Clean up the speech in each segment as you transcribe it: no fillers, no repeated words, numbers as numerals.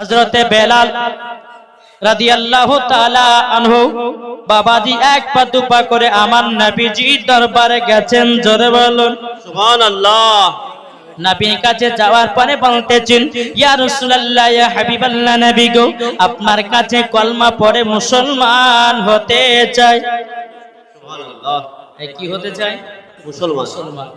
হযরতে বেলাল রাদিয়াল্লাহু তাআলা আনহু বাবাজি এক পা দুপা করে আমার নবীজি দরবারে গেছেন। জোরে বলুন সুবহানাল্লাহ। নবীর কাছে যাওয়ার পরে বলতেছেন, ইয়া রাসূলুল্লাহ, ইয়া হাবিবাল্লাহ, নবী গো, আপনার কাছে কলমা পড়ে মুসলমান হতে চাই। সুবহানাল্লাহ। কি হতে চাই? মুসলমান।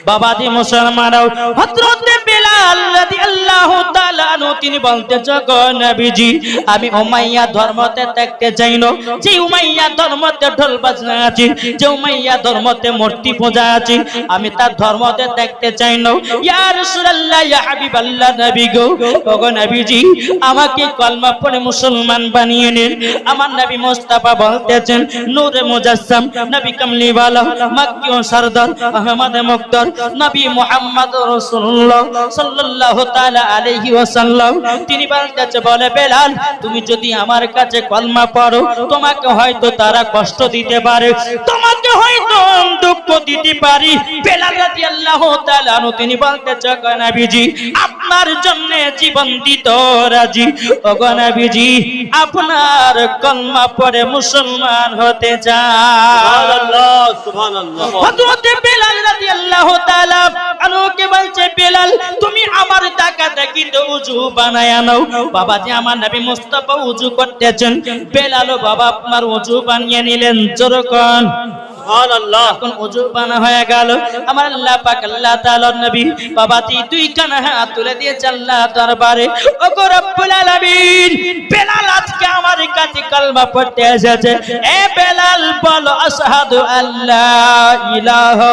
বাবাজি মুসলমানও হযরতে বেলাল রাদিয়াল্লাহু তাআলা আনহু তিনি বলতেছে, গো নবীজি, আমি উমাইয়া ধর্মতে থাকতে চাই না। যে উমাইয়া ধর্মতে ঢোল বাজনা আছে, যে উমাইয়া ধর্মতে মূর্তি পূজা আছে, আমি তার ধর্মতে থাকতে চাই না। ইয়া রাসূলুল্লাহ, ইয়া হাবিবাল্লাহ, নবী গো, গো নবীজি, আমাকে কলমা পড়ে মুসলমান বানিয়ে নিন। আমার নবী মুস্তাফা বলতেছেন, নূরে মুজাসসাম, নবী কামলিওয়ালা, মক্কি ও সরদার, আহমদ মুক্তার, নবী মুহাম্মদ রাসূলুল্লাহ সাল্লাল্লাহু তাআলা আলাইহি ওয়াসাল্লাম তিনি বলতেছে, বলে বেলাল, তুমি যদি আমার কাছে কলমা পড়ো, তোমাকে হয়তো তারা কষ্ট দিতে পারে, তোমাকে হয়তো দুঃখ দিতে পারে। বেলাল রাদিয়াল্লাহু তাআলা আনহু তিনি বলতেছে, গো নবীজি, আপনার জন্য জীবন দিতে রাজি। ও গো নবীজি, আপনার কলমা পড়ে মুসলমান হতে চাই। সুবহানাল্লাহ, সুবহানাল্লাহ। হযরতে বেলাল রাদিয়াল্লাহু তাআলা আনহুকে বলছে, বেলাল, তুমি আমার টাকা দেখিতে ওযু বানায় নাও। বাবাজি আমার নবী মুস্তাফা ওযু করতেছেন, বেলালও বাবা আপনার ওযু বানিয়ে নিলেন। জোরকন সুবহানাল্লাহ। এখন ওযু বানা হয়ে গেল। আমার আল্লাহ পাক আল্লাহ তাআলার নবী বাবাজি দুই কানা হাত তুলে দিয়েছে আল্লাহ দরবারে, ও গো রব্বুল আলামিন, বেলাল আজকে আমার কাছে কলমা পড়তে এসেছে। এ বেলাল, বলো আশহাদু আল্লা ইলাহা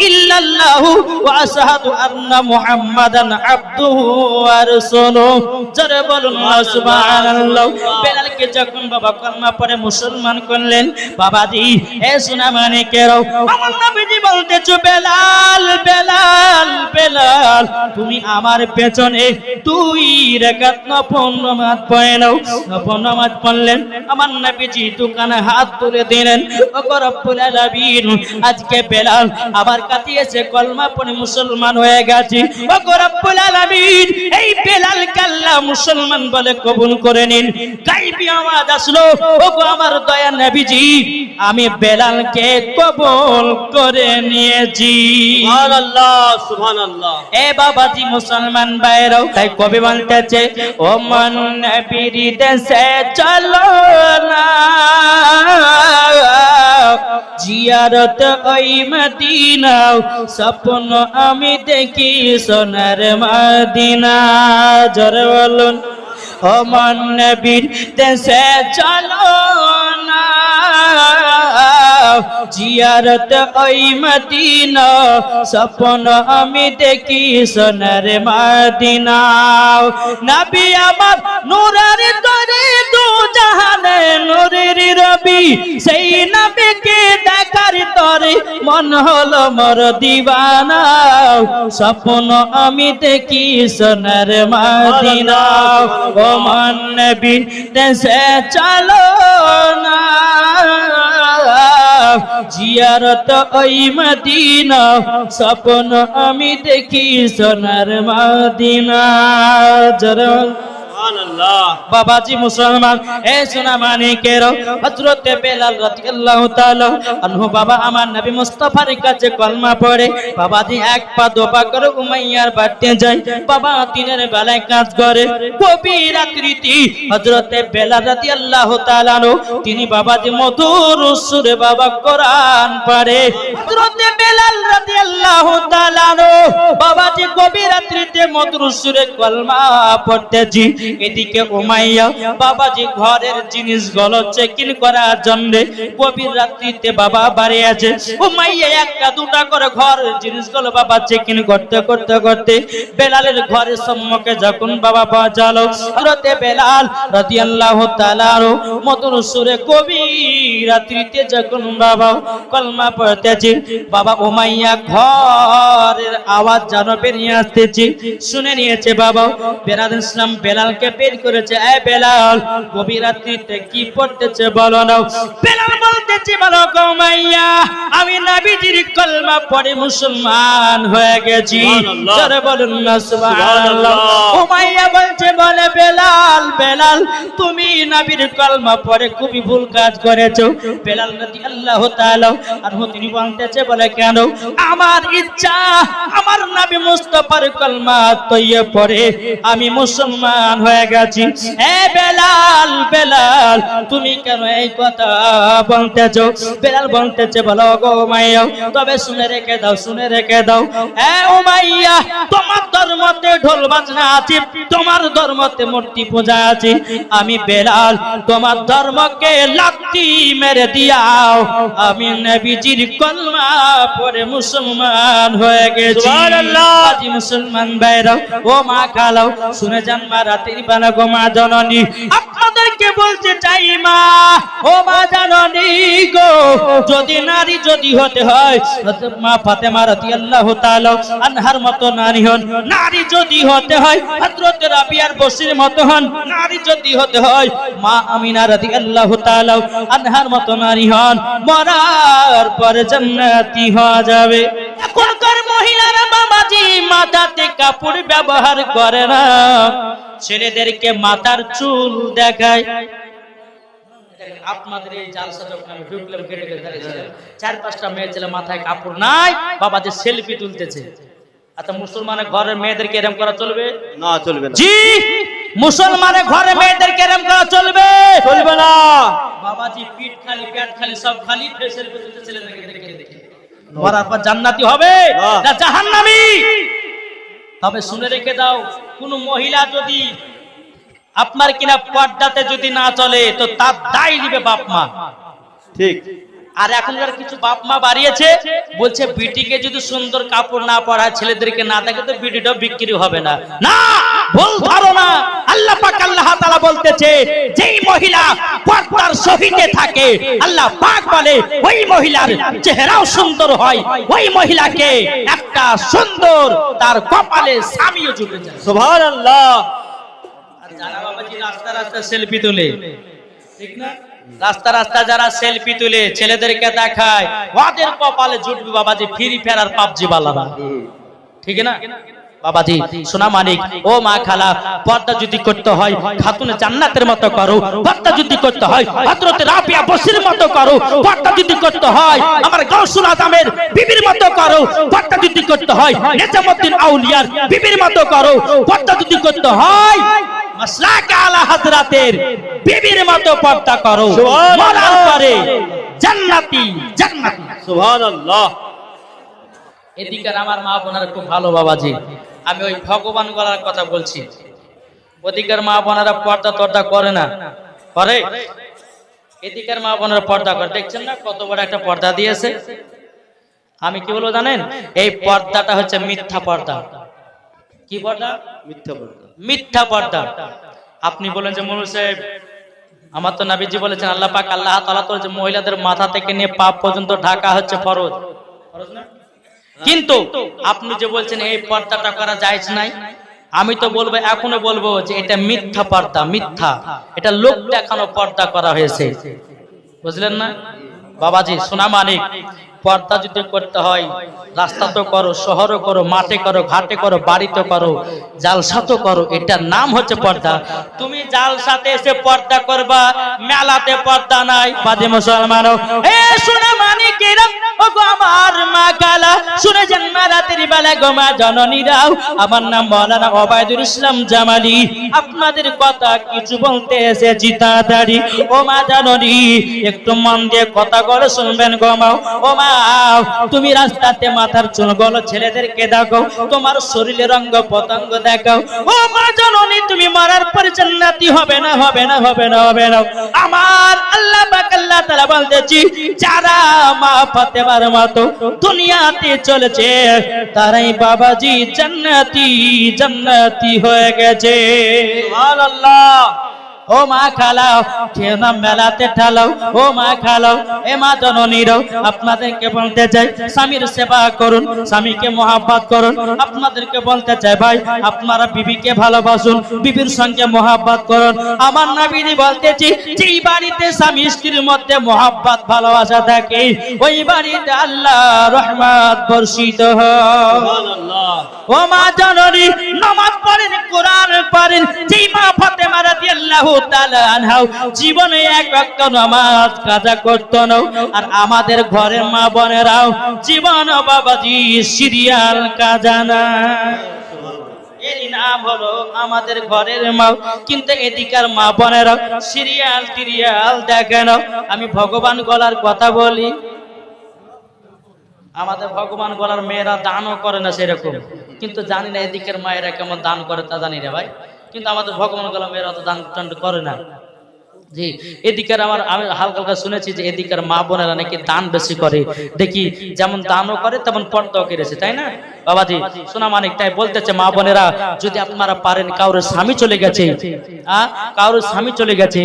ইল্লাল্লাহু ওয়া আশহাদু আন্না মুহাম্মাদান আবদুহু ওয়া রাসূলুহু। জোরে বলুন সুবহানাল্লাহ। বেলালকে যখন বাবা কলমা পড়ে মুসলমান করলেন, বাবাজি এ সোনা মানিকেরও আমার নবীজি বলতেছে, বেলাল, বেলাল, বেলাল, তুমি আমার পেছনে দুই রাকাত নফল নামাজ পড়ে নাও। নফল নামাজ পড়লেন, আমার নবীজি দুখানা হাত তুলে দিলেন, ও গো রব্বুল আলামিন, আজকে বেলাল আমার কাছে এসে কলমা পড়ে মুসলমান হয়ে গেছে। ও গো রব্বুল আলামিন, এই বেলালকে আল্লাহ মুসলমান বলে কবুল করে নিন। গায়বী আওয়াজ আসলো, ও গো আমার দয়া নবীজি, আমি বেলালকে কবুল করে নিয়েছি। সুবহানাল্লাহ, সুবহানাল্লাহ। এ বাবাজি মুসলমান ভাইরাও তাই কবি বলতেছে, ও মন নবীর দেশে চলো না, জিয়ারত ওই মদিনা, স্বপ্ন আমি দেখি সোনার মদিনা। জোরে বলুন, ও মন নবীর দেশে চলো না, জিয়ারত ওই মদিনা, স্বপ্ন আমি দেখি সোনার মদিনা। নবী আমার নূরের তরে দু জাহানে নূরের রবি, সেই নবীকে দেখার তরে মন হলো মোর দিওয়ানা, স্বপ্ন আমি দেখি সোনার মদিনা। ও মন নবী দেশে চলো না, জিয়ারত ওই মদিনা, স্বপ্ন আমি দেখি সোনার মদিনা। জোরে সুবহানাল্লাহ। বাবাজি মুসলমান এ সোনা মানিকেরও হযরতে বেলাল রাদিয়াল্লাহু তাআলা আনহু বাবা আমার নবী মুস্তাফার কাছে কলমা পড়ে বাবাজি এক পা দোপা করে উমাইয়ার বাড়িতে যায়। বাবা দিনের বেলায় কাজ করে, গভীর রাত্রিতে হযরতে বেলাল রাদিয়াল্লাহু তাআলা আনহু তিনি বাবাজি মধুর সুরে বাবা কোরআন পড়ে। হযরতে বেলাল রাদিয়াল্লাহু তাআলা আনহু বাবাজি গভীর রাত্রিতে মধুর সুরে কলমা পড়তেছি। এদিকে উমাইয়া বাবাজি ঘরের জিনিসগুলো চেকিং করার জন্য গভীর রাত্রিতে বাবা বাড়ি আছে। উমাইয়া একটা দুটা করে ঘরের জিনিসগুলো বাবা চেকিং করতে করতে করতে বেলালের ঘরের সম্মুখে যখন বাবা পৌঁছালো, হযরতে বেলাল রাদিয়াল্লাহু তাআলা মধুর সুরে গভীর রাত্রিতে যখন বাবা কলমা পড়তেছে, বাবা উমাইয়া ঘরের আওয়াজ যেন বেরিয়ে আসতেছে, শুনে নিয়েছে বাবা। বেলাল ইসলাম বেলালকে বের করেছে, এ বেলাল গভীর রাত্রিতে কি পড়তেছে বলো না। বেলাল বলতেছে, বলো গো উমাইয়া, আমি নবীজির কলমা পড়ে মুসলমান হয়ে গেছি। জোরে বলুন না সুবহানাল্লাহ। উমাইয়া বলছে, বলে বেলাল, বেলাল তুমি নবীর কলমা পড়ে খুবই ভুল কাজ করেছো। বেলাল রাদিয়াল্লাহু তাআলা আর তিনি বলতেছে, বলে কেন? আমার ইচ্ছা আমার নবী মুস্তাফার কলমা তৈয়ে পড়ে আমি মুসলমান হয়ে গেছি। এ বেলাল, বেলাল তুমি কেন এই কথা বলতেছো? বেলাল বলতেছে, বলো গো উমাইয়া, তবে শুনে রেখে দাও, শুনে রেখে দাও। এ উমাইয়া, তোমার ধর্মতে ঢোল বাজনা আছে, তোমার ধর্মতে মূর্তি পূজা আছে। আমি বেলাল তোমার ধর্মকে লাথি মেরে দিয়াও আমি নবীজির কলমা পড়ে মুসলমান হয়ে গেছি। সুবহানাল্লাহ। আজি মুসলমান ভাইরা ও মা খালাও, শুনে যান মা রাতের বেলা গো মা জননী, আপনাদেরকে বলতে চাই মা, ও মা জননী গো, যদি নারী যদি হতে হয় মা ফাতেমা রাদিয়াল্লাহু তাআলা আনহার মতো নারী হন, নারী যদি হতে হয় হযরত রাবিয়ার বসির মতো হন, নারী যদি হতে হয় মা আমিনা রাদিয়াল্লাহু তাআলা আনহার মতো নারী হন, মরার পরে জান্নাতি হওয়া যাবে। এখনকার মহিলারা বাবাজি মাথাতে কাপড় ব্যবহার করে না, ছেলেদেরকে মাথার চুল দেখায়। আপনাদের এই জালসা যখন আমি ঢুকলাম, কেটে কেটে দাঁড়িয়েছিলাম, 4-5টা মেয়ে ছেলে মাথায় কাপড় নাই, বাবাজি সেলফি তুলতেছে। আচ্ছা, মুসলমানের ঘরের মেয়েদেরকে এরকম করা চলবে না? চলবে না। জি, মুসলমানের ঘরে মেয়েদেরকে এরকম করা চলবে? চলবে না বাবাজি। পিঠ খালি, পেট খালি, সব খালি, সেলফি তুলতে ছেলেদেরকে দেখে দেখে মরার পর জান্নাতি হবে না জাহান্নামী? তবে শুনে রেখে দাও, কোন মহিলা যদি আপনার কিনা পর্দাতে যদি না চলে তো তার দায় নিবে বাপ মা। ঠিক। আর এখনকার কিছু বাপ মা বাড়িয়েছে, বলছে বিটিকে যদি সুন্দর কাপড় না পরায়, ছেলেদেরকে না দেখে তো বিটিটা বিক্রি হবে না। না, ভুল ধারণা। আল্লাহ পাক আল্লাহ তাআলা বলতেছে, যেই মহিলা পর্দার সহিতে থাকে আল্লাহ পাক বলে ওই মহিলার চেহারাও সুন্দর হয়, ওই মহিলাকে একটা সুন্দর তার কপালে স্বামীও জুটে যায়। সুবহানাল্লাহ। আর যারা বাবাজি রাস্তা রাস্তা সেলফি তোলে, ঠিক না, রাস্তা রাস্তা যারা সেলফি তুলে ছেলেদেরকে দেখায়, ওদের কপালে জুটবে বাবাজি ফ্রি ফায়ার আর পাবজি বালারা, ঠিক না বাবাজি? সোনা মানিক ও মা খালা, পর্দা যদি করতে হয় খাতুনে জান্নাতের মতো করো, পর্দা যদি করতে হয় হযরত রাবিয়া বসির মতো করো, পর্দা যদি করতে হয় আমার গাউসুল আজমের বিবির মতো করো, পর্দা যদি করতে হয় নিজামউদ্দিন আউলিয়ার বিবির মতো করো, পর্দা যদি করতে হয় মাসলাক আলা হযরতের বিবির মতো পর্দা করো, মরার পরে জান্নাতি জান্নাতি। সুবহানাল্লাহ। এদিকার আমার মা বোনারা খুব ভালো বাবাজি, আমি ওই ভগবান গলার কথা বলছি। ওদিকার মা বোনারা পর্দা টর্দা করে না, করে? এদিকার মা বোনারা পর্দা করে, দেখছেন না কত বড় একটা পর্দা দিয়েছে। আমি কি বলবো জানেন, এই পর্দাটা হচ্ছে মিথ্যা পর্দা। কি পর্দা? মিথ্যা পর্দা। মিথ্যা পর্দা। আপনি বলেন যে মৌলভী সাহেব, আমার তো নবীজি বলেছেন আল্লাহ পাক আল্লাহ তাআলা তো যে মহিলাদের মাথা থেকে নিয়ে পা পর্যন্ত ঢাকা হচ্ছে ফরজ, ফরজ না? কিন্তু আপনি যে বলছেন এই পর্দাটা করা জায়েজ নাই, আমি তো বলবো, এখনো বলবো যে এটা মিথ্যা পর্দা, মিথ্যা। এটা লোক দেখানো পর্দা করা হয়েছে, বুঝলেন না বাবাজি? সোনা মানিক, পর্দা যদি করতে হয় রাস্তা তো করো, শহরও করো, মাঠে করো, ঘাটে করো, বাড়িতে করো, জালসা তো করো, এটার নাম হচ্ছে পর্দা। তুমি জালসাতে এসে পর্দা করবা, মেলাতে পর্দা নাই। বাজে মুসলমান, এ সোনা মানিকেরা, ও গো আমার মা খালা, শুনে যান মা রাতের বেলা গো মা জননীরাও, আমার নাম মাওলানা ওবায়দুল ইসলাম জামালি, আপনাদের কথা কিছু বলতে এসেছি তাড়াতাড়ি। ও মা জননী, একটু মন দিয়ে কথা বলে শুনবেন গো মা। ও মা, তুমি রাস্তাতে মাথার চুলগুলো ছেলেদেরকে দেখো, তোমার শরীরের অঙ্গ পতঙ্গ দেখাও। ও মা জননী, তুমি মরার পর জান্নাতি হবে না, হবে না, হবে না, হবে না। আমার আল্লাহ পাক আল্লাহ তাআলা বলতেছি, যারা মা ফাতেমার মতো দুনিয়াতে চলেছে তারাই বাবাজি জান্নাতি জান্নাতি হয়ে গেছে। সুবহানাল্লাহ। ও মা খালাও, কেউ না মেলাতে ঠালাও, ও মা খালাও, এ মা জননীরাও আপনাদেরকে বলতে চাই স্বামীর সেবা করুন, স্বামীকে মহাব্বত করুন। আপনাদেরকে বলতে চাই ভাই আপনারা বিবিকে ভালোবাসুন, বিবির সঙ্গে মহাব্বত করুন। আমার নবীজি বলতেছি যেই বাড়িতে স্বামী স্ত্রীর মধ্যে মহাব্বত ভালোবাসা থাকে ওই বাড়িতে আল্লাহ রহমত বর্ষিত হয়। সুবহানাল্লাহ। ও মা জননী নামাজ পড়েন, কোরআন পড়েন। যেই মা ফাতেমা রাদিয়াল্লাহু তাআলা আনহা জীবনে এক ওয়াক্ত নামাজ কাজা করতো না, আর আমাদের ঘরের মা বোনেরাও জীবন বাবাজি সিরিয়াল কাজা না। এর নাম হলো আমাদের ঘরের মা, কিন্তু এদিকার মা বোনেরা সিরিয়াল টিরিয়াল দেখে না। আমি ভগবান গলার কথা বলি, আমাদের ভগবান বলার মেয়েরা দানও করে না সেরকম, কিন্তু জানি না এদিকের মায়েরা কেমন দান করে তা জানি না ভাই, কিন্তু আমাদের ভগবান বলার মেয়েরা তো দান টান করে না। জি, এদিকের আমি হালকা হালকা শুনেছি যে এদিকের মা বোনেরা নাকি দান বেশি করে, দেখি যেমন দানও করে তেমন পর্দাও করেছে, তাই না বাবাজি? শোনা মানিক তাই বলতেছে মা বোনেরা যদি আপনারা পারেন, কাউরের স্বামী চলে গেছে, কাউরের স্বামী চলে গেছে,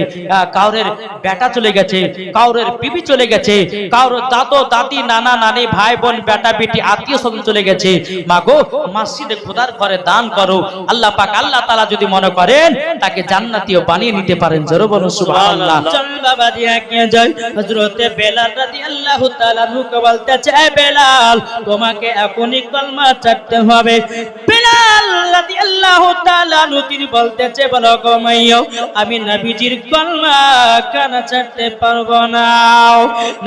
কাউরের বেটা চলে গেছে, কাউরের বিবি চলে গেছে, কাউরের দাদু দাদি নানা নানি ভাই বোন বেটা বেটি আত্মীয় স্বজন চলে গেছে, মা গো মসজিদে খোদার ঘরে দান করো। আল্লাহ পাক আল্লাহ তাআলা যদি মনে করেন তাকে জান্নাতীয় বানিয়ে নিতে পারেন। জোরে বলুন সুবহানাল্লাহ। চল বাবাজি আগে যাই। হযরতে বেলাল রাদিয়াল্লাহু তাআলা নুকে বলতেছে এ বেলাল তোমাকে এখনই কলমা ছাড়তে হবে। বেলাল রাদিয়াল্লাহু তাআলা তিনি বলতেছে বলো গো মাইয়া আমি নবীজির কলমা কেন ছাড়তে পারবো না,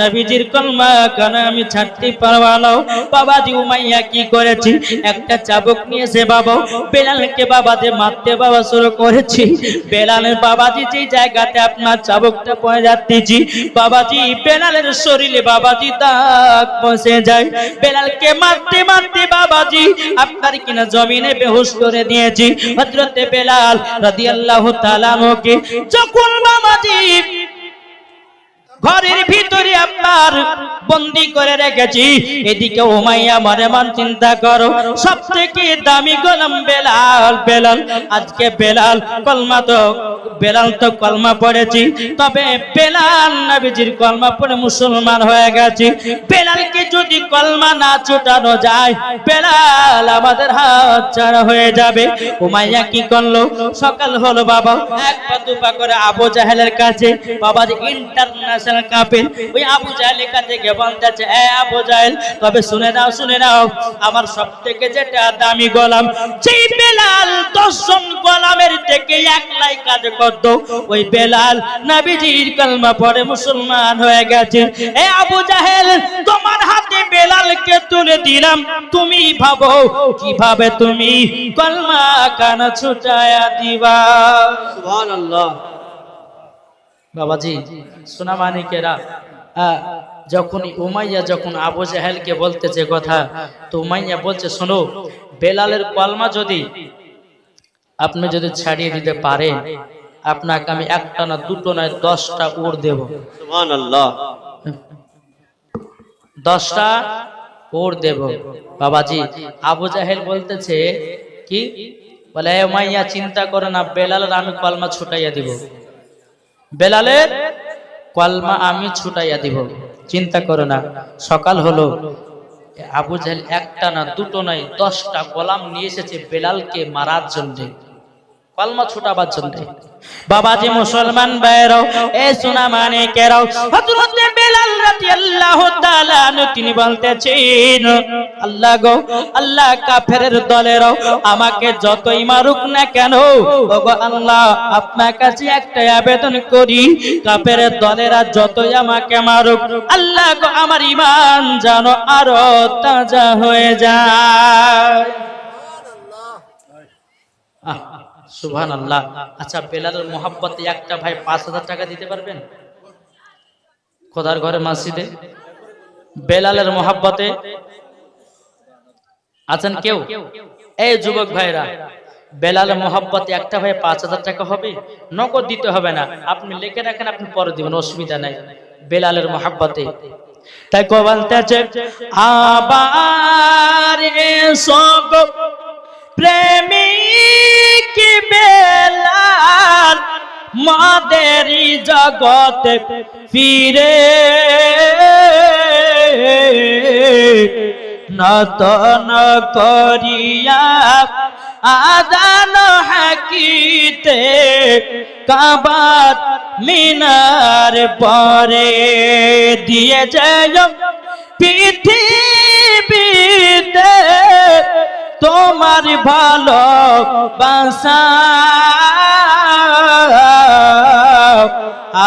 নবীজির কলমা কেন আমি ছাড়তে পারবো না। বাবাজি উমাইয়া কি করেছি, একটা চাবুক নিয়েছে বাবা, বেলালকে বাবাজি মারতে বাবা শুরু করেছি। বেলালের বাবাজি যে জায়গাতে আপনার চাবুকটা পড়ে যাচ্ছি বাবাজি বেলালের শরীরে বাবাজি দাগ বসে যায়। বেলালকে মারতে মারতে বাবাজি আপনার কিনা জমিনে বেহুশ করে দিয়েছি। হযরতে বেলাল রাদিয়াল্লাহু তাআলা আনহুকে যখন বাবাজি ঘরের ভিতরে আপনার বন্দী করে রেখেছি, এদিকে উমাইয়া মনে মন চিন্তা করো সবথেকে দামি গোলাম বেলাল। বেলাল আজকে বেলাল তো কলমা পড়েছি, তবে বেলাল নবীজির কলমা পড়ে মুসলমান হয়ে গেছে। বেলালকে যদি কলমা না ছুটানো যায় বেলাল আমাদের হাত ছাড়া হয়ে যাবে। উমাইয়া কি করলো, সকাল হলো বাবা এক পা দুপা করে আবু জাহেলের কাছে, বাবাজি ইন্টারন্যাশনাল কাপের ওই আবু জাহেলের কাছে গিয়ে বলতেছে এ আবু জাহেল তবে শুনে নাও আমার সবথেকে যেটা দামি গোলাম, যেই বেলাল 10 জন গোলামের থেকে একলাই কাজ করত, ওই বেলাল নবীজির কলমা পড়ে মুসলমান হয়ে গেছে। এ আবু জাহেল তোমার হাতে বেলালকে তুলে দিলাম, তুমি ভাবো কিভাবে তুমি কলমা কান ছুটায়া দিবা। সুবহানাল্লাহ। বাবাজি সোনা মানিকেরা যখন উমাইয়া যখন আবু জাহেলকে বলতেছে কথা, তো উমাইয়া বলছে শোনো বেলালের কলমা যদি আপনি যদি ছাড়িয়ে দিতে পারেন আপনাকে আমি একটা না দুটো নয় 10টা উট দেব। সুবহানাল্লাহ। 10টা উট দেব। বাবাজি আবু জাহেল বলতেছে কি বলে এ উমাইয়া চিন্তা করো না, বেলালের আমি কলমা ছুটাইয়া দিব, বেলালের কলমা আমি ছুটাইয়া দিব, চিন্তা করো না। সকাল হলো আবু জাহেল একটা না দুটো নয় 10টা গোলাম নিয়ে এসেছে বেলালকে মারার জন্য, কলমা ছুটাবার জন্য। বাবাজি মুসলমান ভাইরাও এ সোনা মানিকেরাও হযরতে বেলাল রাদিয়াল্লাহু তাআলা তিনি বলতেছেন আল্লাহ গো আল্লাহ কাফেরের দলেরাও আমাকে যতই মারুক না কেন ওগো আল্লাহ আপনার কাছে একটা আবেদন করি, কাফেরের দলেরা যতই আমাকে মারুক আল্লাহ গো আমার ঈমান যেন আরো তাজা হয়ে যায়। সুবহানাল্লাহ। আচ্ছা বেলালের মোহাব্বতে একটা ভাই 5000 টাকা দিতে পারবেন খোদার ঘরে মসজিদে? বেলালের মোহাব্বতে আছেন কেউ? এই যুবক ভাইরা বেলালের মোহাব্বতে একটা ভাই 5000 টাকা হবে, নগদ দিতে হবে না, আপনি লিখে রাখেন আপনি পরে দিবেন, অসুবিধা নাই। বেলালের মোহাব্বতে তাই কো বলতেছে আবার এসব প্রেমিক বেলাল মাদেরই জগতে ফিরে নতন করিয়া আদান হাকিতে কাবার মিনার পরে দিয়ে যায় পৃথিবীতে তোমার ভালোবাসা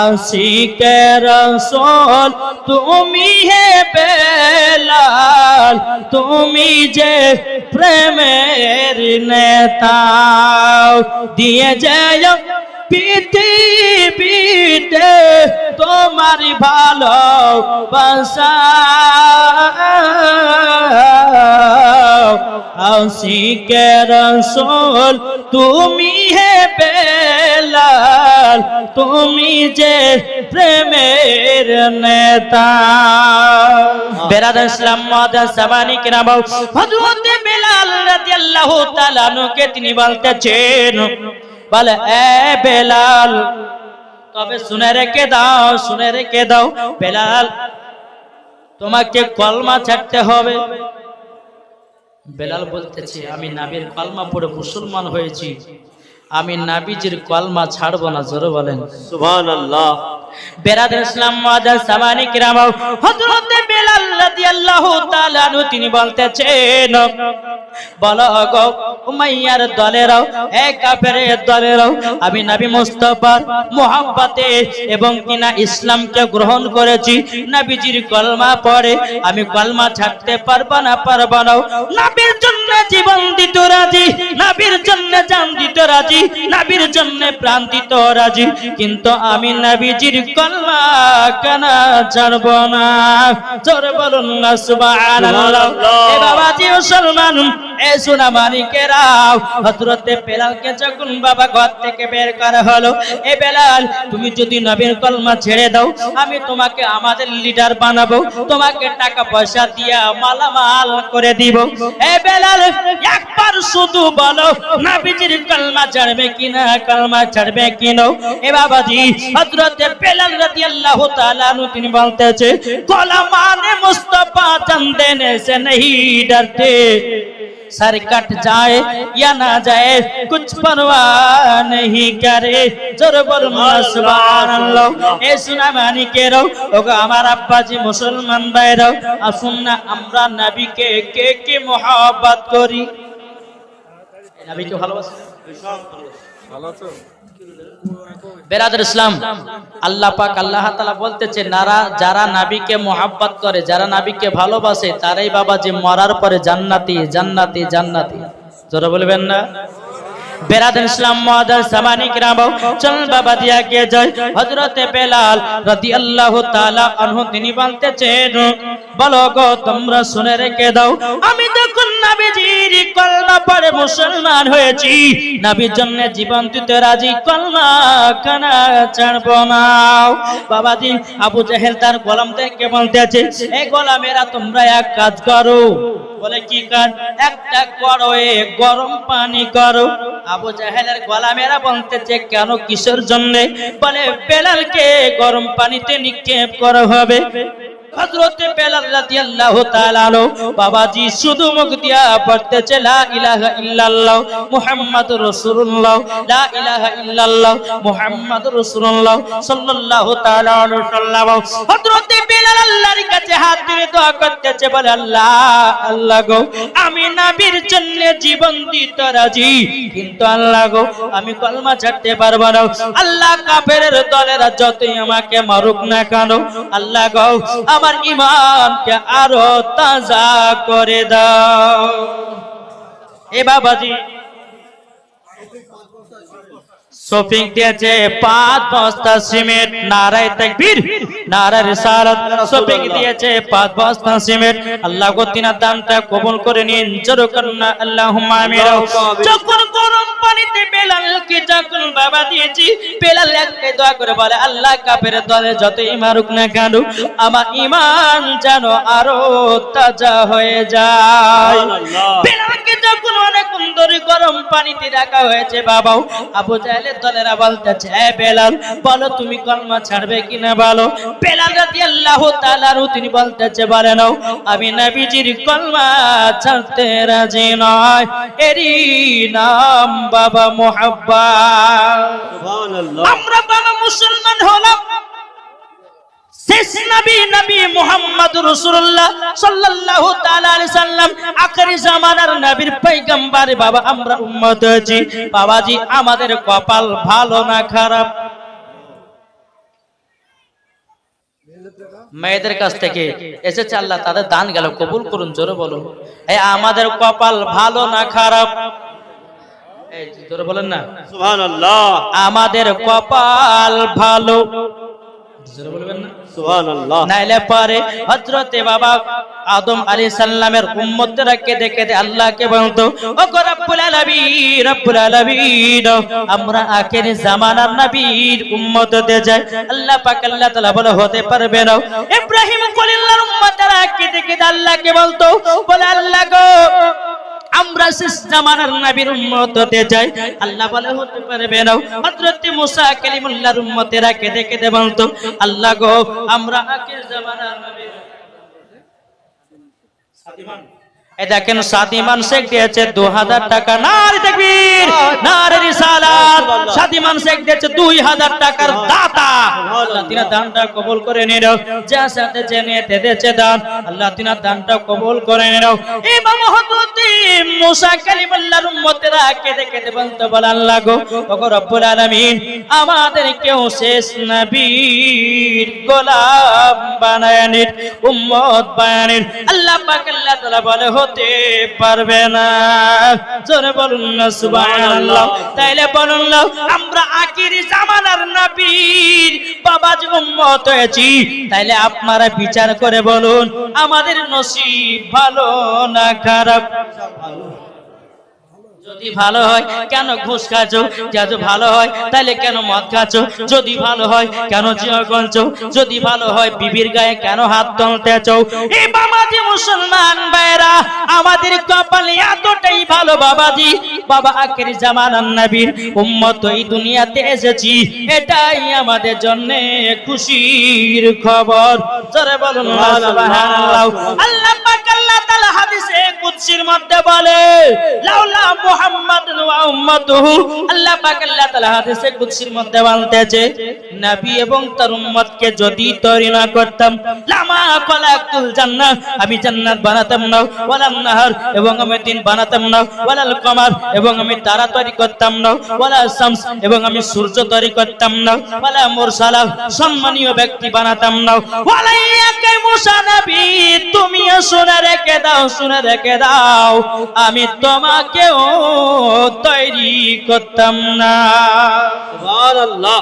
আশিকে রাসূল তুমি হে বেলাল তুমি যে প্রেমের নেতা দিয়ে যায় পৃথিবীতে তোমার ভালোবাসা আশিকে রাসূল তুমি হে বেলাল তুমি যে প্রেমের নেতা বেরাদার ইসলাম মাদার সামানি কিরাম হযরত বেলাল রাদিয়াল্লাহু তাআলা আনহুকে তিনি বলতেছেন বলে এ বেলাল তবে শুনে রেখে দাও বেলাল তোমাকে কলমা ছাড়তে হবে বেলাল বলতেছে আমি নবীর কলমা পড়ে মুসলমান হয়েছি আমি নবীজির কলমা ছাড়বো না জোরে বলেন সুবহানাল্লাহ বেরাদার ইসলাম মাদার সামানি কিরাম হযরত বেলাল রাদিয়াল্লাহু তাআলা আনহু তিনি বলতেছেন বলো গো উমাইয়ার দলেরাও এ কাফেরের দলেরাও আমি নবী মুস্তাফার মুহাব্বতে এবং কিনা ইসলামকে গ্রহণ করেছি নবীজির কলমা পড়ে আমি কলমা ছাড়তে পারবো না নবীর জন্য জীবন দিতে রাজি নবীর জন্য জান দিতে রাজি নবীর জন্য প্রাণ দিতে রাজি কিন্তু আমি নবীজির কলমা কেন ছাড়ব না জোরে বলুন না সুবহানাল্লাহ এ বাবাজি মুসলমান এ সোনা মানিকেরাও হযরত বেলালকে যখন বাবা ঘর থেকে বের করা হলো এ বেলাল তুমি যদি নবীর কলমা ছেড়ে দাও আমি তোমাকে আমাদের লিডার বানাবো তোমাকে টাকা পয়সা দিয়া মালামাল করে দিব এ বেলাল একবার শুধু বলো নবীজির কলমা ছাড়বে কিনা এ বাবাজি হযরত বেলাল রাদিয়াল্লাহু তাআলা আনহু তিনি বলতেছে কলমানে মুস্তাফা জান দেনে সে नहीं डरते सर कट जाए या ना जाए कुछ परवाह नहीं करे जोर बोल सुबहानाल्लाह ए सुना मानी के रो ओगो আমার আব্বাজি মুসলমান ভাইরা আসুন না আমরা নবীকে কে mohabbat করি নবীকে ভালোবাসি ভালো তো বেরাদার ইসলাম আল্লাহ পাক আল্লাহ তাআলা বলতেছে যারা নবীকে mohabbat করে যারা নবীকে ভালোবাসে তারাই বাবা যে মরার পরে জান্নাতি জোরে বলবেন না বেরাদার ইসলাম মাদার সামানি কিরাম চল বাবা দিয়া কে যায় হযরত বেলাল রাদিয়াল্লাহু তাআলা আনহু তিনি বলতেছেন বলো গো তোমরা শুনে রেখে দাও আমি যখন নবীজির কলমা পড়ে মুসলমান হয়েছি নবীর জন্য জীবন দিতে রাজি কলমা কেন ছাড়ব না বাবাজি আবু জেহেল তার গোলামদেরকে বলতেছে এই গোলামেরা তোমরা এক কাজ করো বলে কি কাজ একটা করো গরম পানি করো আবু জাহেলের গোলামেরা বলতেছে কেন কিসের জন্য বলে বেলালকে গরম পানিতে নিক্ষেপ করা হবে হযরত বেলাল রাদিয়াল্লাহু তাআলা বাবাজি শুধু মুখ দিয়া পড়তেছে লা ইলাহা ইল্লাল্লাহ মুহাম্মাদুর রাসূলুল্লাহ লা ইলাহা ইল্লাল্লাহ মুহাম্মাদুর রাসূলুল্লাহ সাল্লাল্লাহু তাআলা আলাইহি ওয়াসাল্লাম হযরত বেলাল আল্লাহর কাছে হাত দিয়ে দোয়া করতেছে বলে আল্লাহ গো আমি নবীর জন্য জীবন দিতে রাজি কিন্তু আল্লাহ গো আমি কলমা ছাড়তে পারবো না আল্লাহ কাফেরের দলেরা যতই আমাকে মারুক না কেন আল্লাহ গো আমার ঈমানকে আরো তাজা করে দাও এ বাবাজি শফিক দিয়েছে 5 বস্তা সিমেন্ট নারায়ে তাকবীর নারায়ে রিসালাত শফিক দিয়েছে 5 বস্তা সিমেন্ট আল্লাহ গো তিনার দানটা কবুল করে নিন জোরে করুন আল্লাহুম্মা আমিন যখন গরম পানিতে বেলালকে যখন বাবা দিয়েছি, বেলাল একটাই দোয়া করে বলে, আল্লাহ কাফের দলে যতই মারুক না কেন, আমার ঈমান যেন আরো তাজা হয়ে যায়। বেলালকে যখন অনেকক্ষণ ধরে গরম পানিতে রাখা হয়েছে বাবাও, আবু জাহেলের দলেরা বলতেছে, এ বেলাল বলো তুমি কলমা ছাড়বে কিনা বলো। বেলাল রাদিয়াল্লাহু তাআলা তিনি বলতেছে, বলে নাও আমি নবীজির কলমা ছাড়তে রাজি নয়, এরই নাম বাবা মুহাব্বত। সুবহানাল্লাহ। আমরা বাবা মুসলমান হলাম শেষ নবী নবী মুহাম্মদুর রাসূলুল্লাহ সাল্লাল্লাহু তাআলা আলাইহি সাল্লাম আখেরি জামানার নবীর পয়গম্বর বাবা আমরা উম্মত হয়েছি। বাবাজি আমাদের কপাল ভালো না খারাপ? মেয়েদের কাছ থেকে এসেছে আল্লাহ তাদের দান গেল, কবুল করুন, জোরে বলুন। এই আমাদের কপাল ভালো না খারাপ? এই জোরে বলেন না। সুবহানাল্লাহ। আমাদের কপাল ভালো, জোরে বলবেন না। সুবহানাল্লাহ। নাইলে পরে হযরতে বাবা আদম আলাইহিস সালামের উম্মতরা কেঁদে কেঁদে আল্লাহকে বলতো, ও গো রব্বুল আলামিন, রব্বুল আলামিন, আমরা আখেরি জামানার নবীর উম্মত হতে যাই। আল্লাহ পাক আল্লাহ তাআলা বলে, হতে পারবে না। ইব্রাহিম খলিলুল্লাহর উম্মতরা কেঁদে কেঁদে আল্লাহকে বলতো, বলে আল্লাহ গো আমরা শেষ জামানার নবীর উম্মত হতে চাই। আল্লাহ বলে, হতে পারবে না। হযরত মুসা কালিমুল্লাহর উম্মতেরা কেঁদে কেঁদে বলতো, আল্লাহ গো আমরা আখির জামানার নবীর। এই দেখেন সাদিমান শেখ দিয়েছে 2000 টাকা। নারে তাকবীর, নারে রিসালাত। সাদিমান শেখ দিয়েছে 2000 টাকার দাতা। আল্লাহ তিনার দানটা কবুল করে নিও। যা সাথে জেনে দিয়েছে দান, আল্লাহ তিনার দানটা কবুল করে নিও। ইমাম হযরত মুসা কালিমুল্লাহর উম্মতেরা কেঁদে কেঁদে বলতো, বল আল্লাহ গো, ওগো রব্বুল আলামিন, আমাদের কেউ শেষ নবীর গোলাম বানায় নিন, উম্মত বানায় নিন। আল্লাহ পাক আল্লাহ তাআলা বলে, হতে পারবে না। জোরে বলুন না সুবহানাল্লাহ। তাইলে বলুন না, আমরা আখিরি জামানার নবীর বাবাজি উম্মত হয়েছি। তাইলে আপনারা বিচার করে বলুন, আমাদের নসিব ভালো না খারাপ? যদি ভালো হয় কেন ঘুষ খাচ্ছ? যদি ভালো হয় তাহলে কেন মদ খাচ্ছ? যদি ভালো হয় কেন জিয়া করছো? যদি ভালো হয় বিবির গায়ে কেন হাত তুলতেছ? এই বাবাজি মুসলমান ভাইরা, আমাদের কপাল এতটাই ভালো বাবাজি, বাবা আখেরি জামানার নবীর উম্মত এই দুনিয়াতে এসেছি, এটাই আমাদের জন্য খুশির খবর। জোরে বলুন সুবহানাল্লাহ। আল্লাহ পাক আল্লাহ তাআলা হাদিসে কুদসির মধ্যে বলে, লাউলা মুহাম্মাদুন ওয়া উম্মাতুহু, আল্লাহ পাক আল্লাহ তাআলা হাদিসে কুদসির মধ্যে বলতেছে, নবী এবং তার উম্মতকে যদি তৈরি না করতাম, লামা খালাকুল জান্নাহ, আমি জান্নাত বানাতাম না, ওয়ালান নাহার, এবং আমি দিন বানাতাম না, ওয়ালাল কমার, এবং আমি তারা তৈরি করতাম না, ওয়ালা শামস, এবং আমি সূর্য তৈরি করতাম না, ওয়ালা মুরসালা, সম্মানীয় ব্যক্তি বানাতাম না, ওয়ালাইয়াকে মুসা নবী, তুমিও শুনে রেখে দাও, শুনে রেখে দাও, আমি তোমাকেও তৈরি করতাম না। সুবহানাল্লাহ।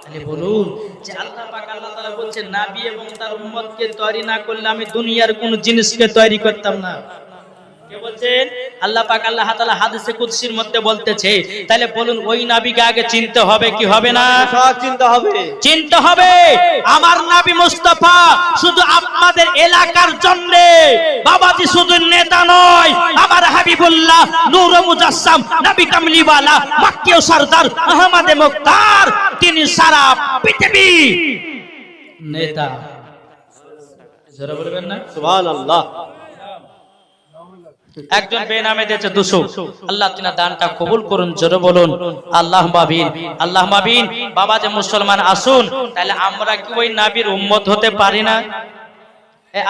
তাহলে বলুন যে আল্লাহ পাক আল্লাহ তাআলা বলছেন, নবী এবং তার উম্মতকে তৈরি না করলে আমি দুনিয়ার কোন জিনিসকে তৈরি করতাম না। কে বলছেন? আল্লাহ পাক আল্লাহ তাআলা হাদিসে কুদসির মধ্যে বলতেছে। তাহলে বলুন, ওই নবীকে আগে চিনতে হবে কি হবে না? সব চিন্তা হবে। চিনতে হবে। আমার নবী মুস্তাফা শুধু আপনাদের এলাকার জন্য বাবাজি, শুধু নেতা নয়, আমার হাবিবুল্লাহ নূর মুজাসসাম নবী কামলিওয়ালা মক্কিয় সরদার আহমদে মুখতার, তিনি সারা পৃথিবী নেতা। জোরে বলবেন না সুবহানাল্লাহ। একজন বেনামে দিয়েছে 200। আল্লাহ তিনার দানটা কবুল করুন, জোরে বলুন আল্লাহ মাবিন, আল্লাহ মাবিন। বাবা যে মুসলমান আসুন, তাহলে আমরা কি ওই নবীর উম্মত হতে পারি না?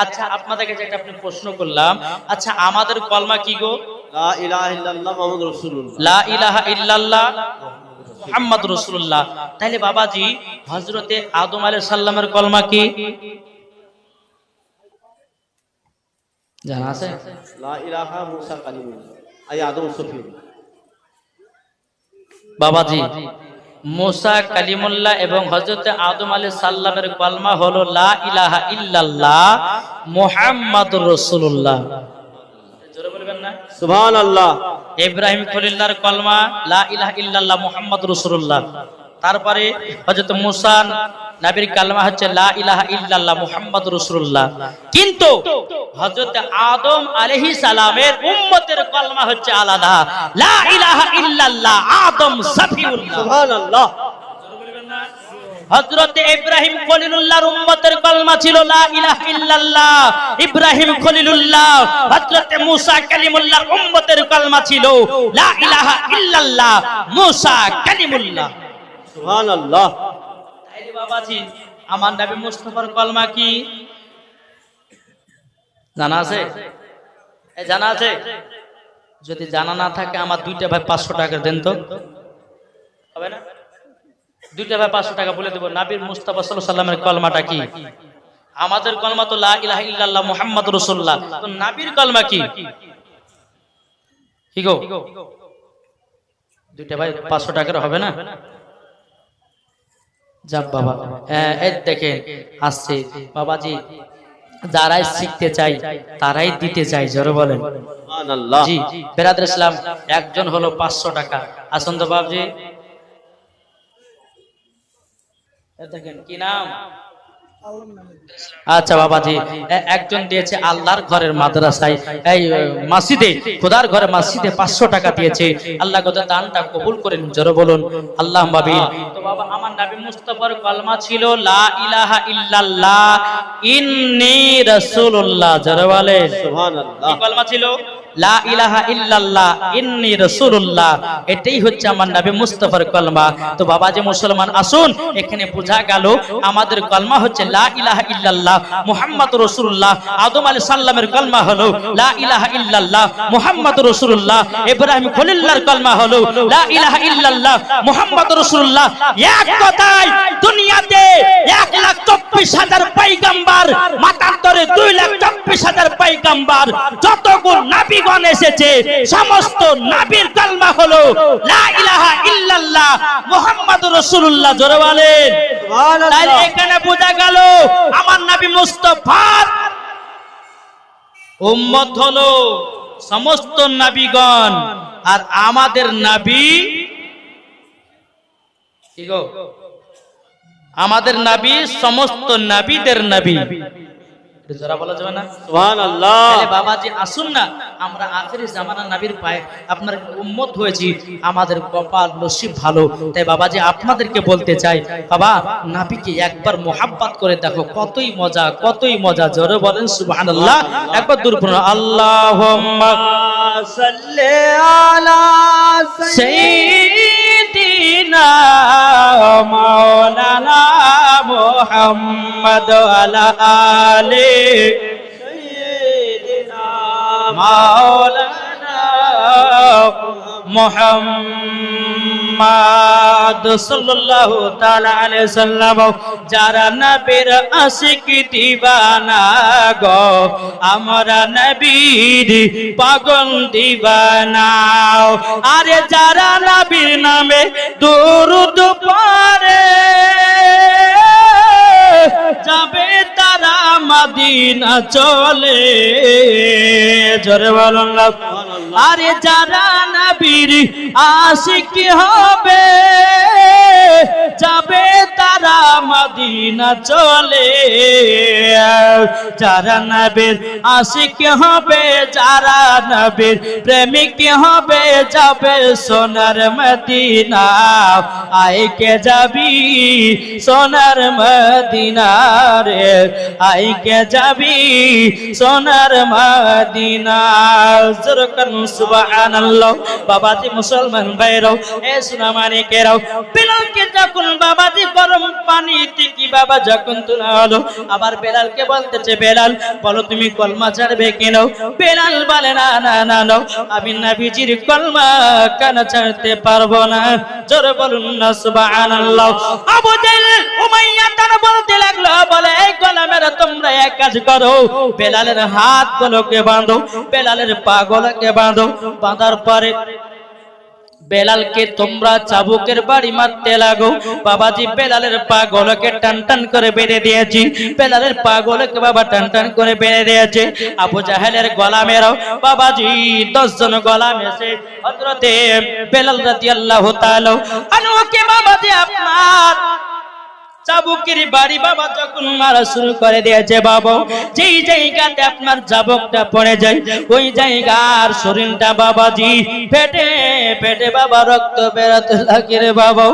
আচ্ছা আপনাদেরকে যেটা আপনি প্রশ্ন করলাম, আচ্ছা আমাদের কলমা কি গো? লা ইলাহা ইল্লাল্লাহ মুহাম্মাদুর রাসূলুল্লাহ। লা ইলাহা ইল্লাল্লাহ মুহাম্মাদুর রাসূলুল্লাহ। তাহলে বাবাজি হযরতে আদম আলাইহিস সালামের কলমা কি জানা আছে? লা ইলাহা মুসা কালিমুল্লাহ আই আদম সফিউল্লাহ। বাবাজি মুসা কালিমুল্লাহ এবং হযরত আদম আলাইহিস সালামের কলমা হলো লা ইলাহা ইল্লাল্লাহ মুহাম্মাদুর রাসূলুল্লাহ। জোরে বলবেন না? সুবহানাল্লাহ। ইব্রাহিম খলিলুল্লাহর কলমা লা ইলাহা ইল্লাল্লাহ মুহাম্মাদুর রাসূলুল্লাহ। তারপরে হযরত মুসা নবীর কালমা হচ্ছে লা ইলাহা ইল্লাল্লাহ মুহাম্মাদুর রাসূলুল্লাহ। কিন্তু হযরত আদম আলাইহিস সালামের উম্মতের কলমা হচ্ছে আলাদা, লা ইলাহা ইল্লাল্লাহ আদম সফিউল্লাহ। সুবহানাল্লাহ। হযরত ইব্রাহিম খলিলুল্লাহর উম্মতের কলমা ছিল লা ইলাহা ইল্লাল্লাহ ইব্রাহিম খলিলুল্লাহ। হযরত মুসা কালিমুল্লাহর উম্মতের কলমা ছিল লা ইলাহা ইল্লাল্লাহ মুসা কালিমুল্লাহ। সুবহানাল্লাহ। তাইলে বাবাজি আমার নবী মুস্তাফার কলমা কি জানা আছে? জানা আছে? যদি জানা না থাকে আমার দুইটা ভাই 500 টাকা দেন তো, হবে না? দুইটা ভাই 500 টাকা বলে দেব। নবীর মুস্তাফা সাল্লাল্লাহু আলাইহি সাল্লামের কলমাটা কি? আমাদের কলমা তো লা ইলাহা ইল্লাল্লাহ মুহাম্মাদুর রাসূলুল্লাহ, তো নবীর কলমা কি? কি গো, দুইটা ভাই 500 টাকার হবে না? যাব বাবা, এই দেখেন আসছে বাবাজি, যারাই শিখতে চাই তারাই দিতে চাই, জোরে বলেন সুবহানাল্লাহ। জি। বেরাদর ইসলাম একজন হলো 500 টাকা। আসুন তো বাবজি, দেখেন কি নাম? আচ্ছা বাবাজি, একজন দিয়েছে আল্লাহর ঘরের মাদ্রাসায়, এই মসজিদে, খোদার ঘরে মসজিদে 500 টাকা দিয়েছে। আল্লাহ গো দানটা কবুল করেন, জোরে বলুন আল্লাহুম্মা আমিন। তো বাবা আমার নবী মুস্তাফার কলমা ছিল লা ইলাহা ইল্লাল্লাহ ইন্নী রাসূলুল্লাহ, জোরে বলেন সুবহানাল্লাহ। কি কলমা ছিল? লা ইলাহা ইল্লাল্লাহ ইন্নী রাসূলুল্লাহ। এটাই হচ্ছে আমার নবী মুস্তাফার কলমা। তো বাবাজি মুসলমান আসুন, এখানে বোঝা গেল আমাদের কলমা হচ্ছে লা ইলাহা ইল্লাল্লাহ মুহাম্মাদুর রাসূলুল্লাহ। আদম আলাইহিস সালামের কলমা হলো লা ইলাহা ইল্লাল্লাহ মুহাম্মাদুর রাসূলুল্লাহ। ইব্রাহিম খলিলুল্লাহর কলমা হলো লা ইলাহা ইল্লাল্লাহ মুহাম্মাদুর রাসূলুল্লাহ। এক কথায় দুনিয়াতে 1,24,000 পয়গম্বর, মাতান্তরে 2,24,000 পয়গম্বর, যতগুলো নবী এসেছে সমস্ত নবীর কলমা হলো লা ইলাহা ইল্লাল্লাহ মুহাম্মাদুর রাসূলুল্লাহ, জোরে বলেন সুবহানাল্লাহ। তাহলে এখানে বোঝা গেল আমার নবী মুস্তাফার উম্মত হলো সমস্ত নবীগণ, আর আমাদের নবী কি গো, আমাদের নবী সমস্ত নবীদের নবী, যারা বলা যাবে না সুবহানাল্লাহ। তাহলে বাবাজি আসুন না, আমরা আখেরি জামানার নবীর পায়ে আপনার উম্মত হয়েছি, আমাদের কপাল নসিব ভালো। তাই বাবাজি আপনাদেরকে বলতে চাই, বাবা নবীকে একবার মোহাব্বত করে দেখো, কতই মজা, কতই মজা, জোরে বলেন সুবহানাল্লাহ। একবার দূর পড়ুন আল্লাহুম্মা সাল্লি আলা সাইয়্যিদিনা মাওলানা মুহাম্মদ আলা আলি সাইয়্যিদিনা মাওলানা মুহাম্মদ সাল্লাল্লাহু তাআলা আলাইহি সাল্লাম। যারা নবীর আশিক দিবানা গো, আমরা নবীর পাগল দিবানা। আরে যারা নবীর নামে দরুদ পড়ে যাবে তারা মদিনা চলে, জোরে বলুন না। আরে যারা নবীর আশিক হবে যাবে তারা মদিনা চলে, যারা নবীর আশিক হবে, যারা নবীর প্রেমিক হবে যাবে সোনার মদিনা। আইকে যাবি সোনার মদিনা রে, আইকে যাবি সোনার মদিনা। সুবহানাল্লাহ। বাবাজি মুসলমান ভাইরাও, এ সোনা মানিকেরাও, বেলালকে যখন বাবাজি গরম পানিতে কি বাবা যখন তোলা হলো, আবার বেলালকে বলতেছে, বেলাল বলো তুমি কলমা ছাড়বে কেন? বেলাল বলে না না না না, আমি নবীজির কলমা কেন ছাড়তে পারবো না, জোরে বলুন না সুবহানাল্লাহ। আবু জাহল উমাইয়া তারা বলতে লাগলো, বলে এই গোলামেরা তোমরা এক কাজ করো, বেলালের হাত গুলোকে বাঁধো, বেলালের পা গুলোকে বাঁধো, বাঁধার পরে বেলালকে তোমরা চাবুকের বাড়ি মারতে লাগো। বাবাজি বেলালের পা গলকে টান টান করে বেঁধে দিয়েছি, বেলালের পা গলকে বাবা টান টান করে বেঁধে দিয়েছে। আবু জাহেলের গোলামেরাও বাবাজি 10 জন গোলাম এসে হযরতে বেলাল রাদিয়াল্লাহু তাআলা আনহুকে বাবাজি আপনার চাবুকের বাড়ি বাবা যখন মারা শুরু করে দিয়েছে, বাবা যেই জায়গাতে আপনার চাবুকটা পড়ে যায় ওই জায়গার শরীরটা বাবাজি ফেটে ফেটে বাবা রক্ত বেরোতে লাগে রে বাবা।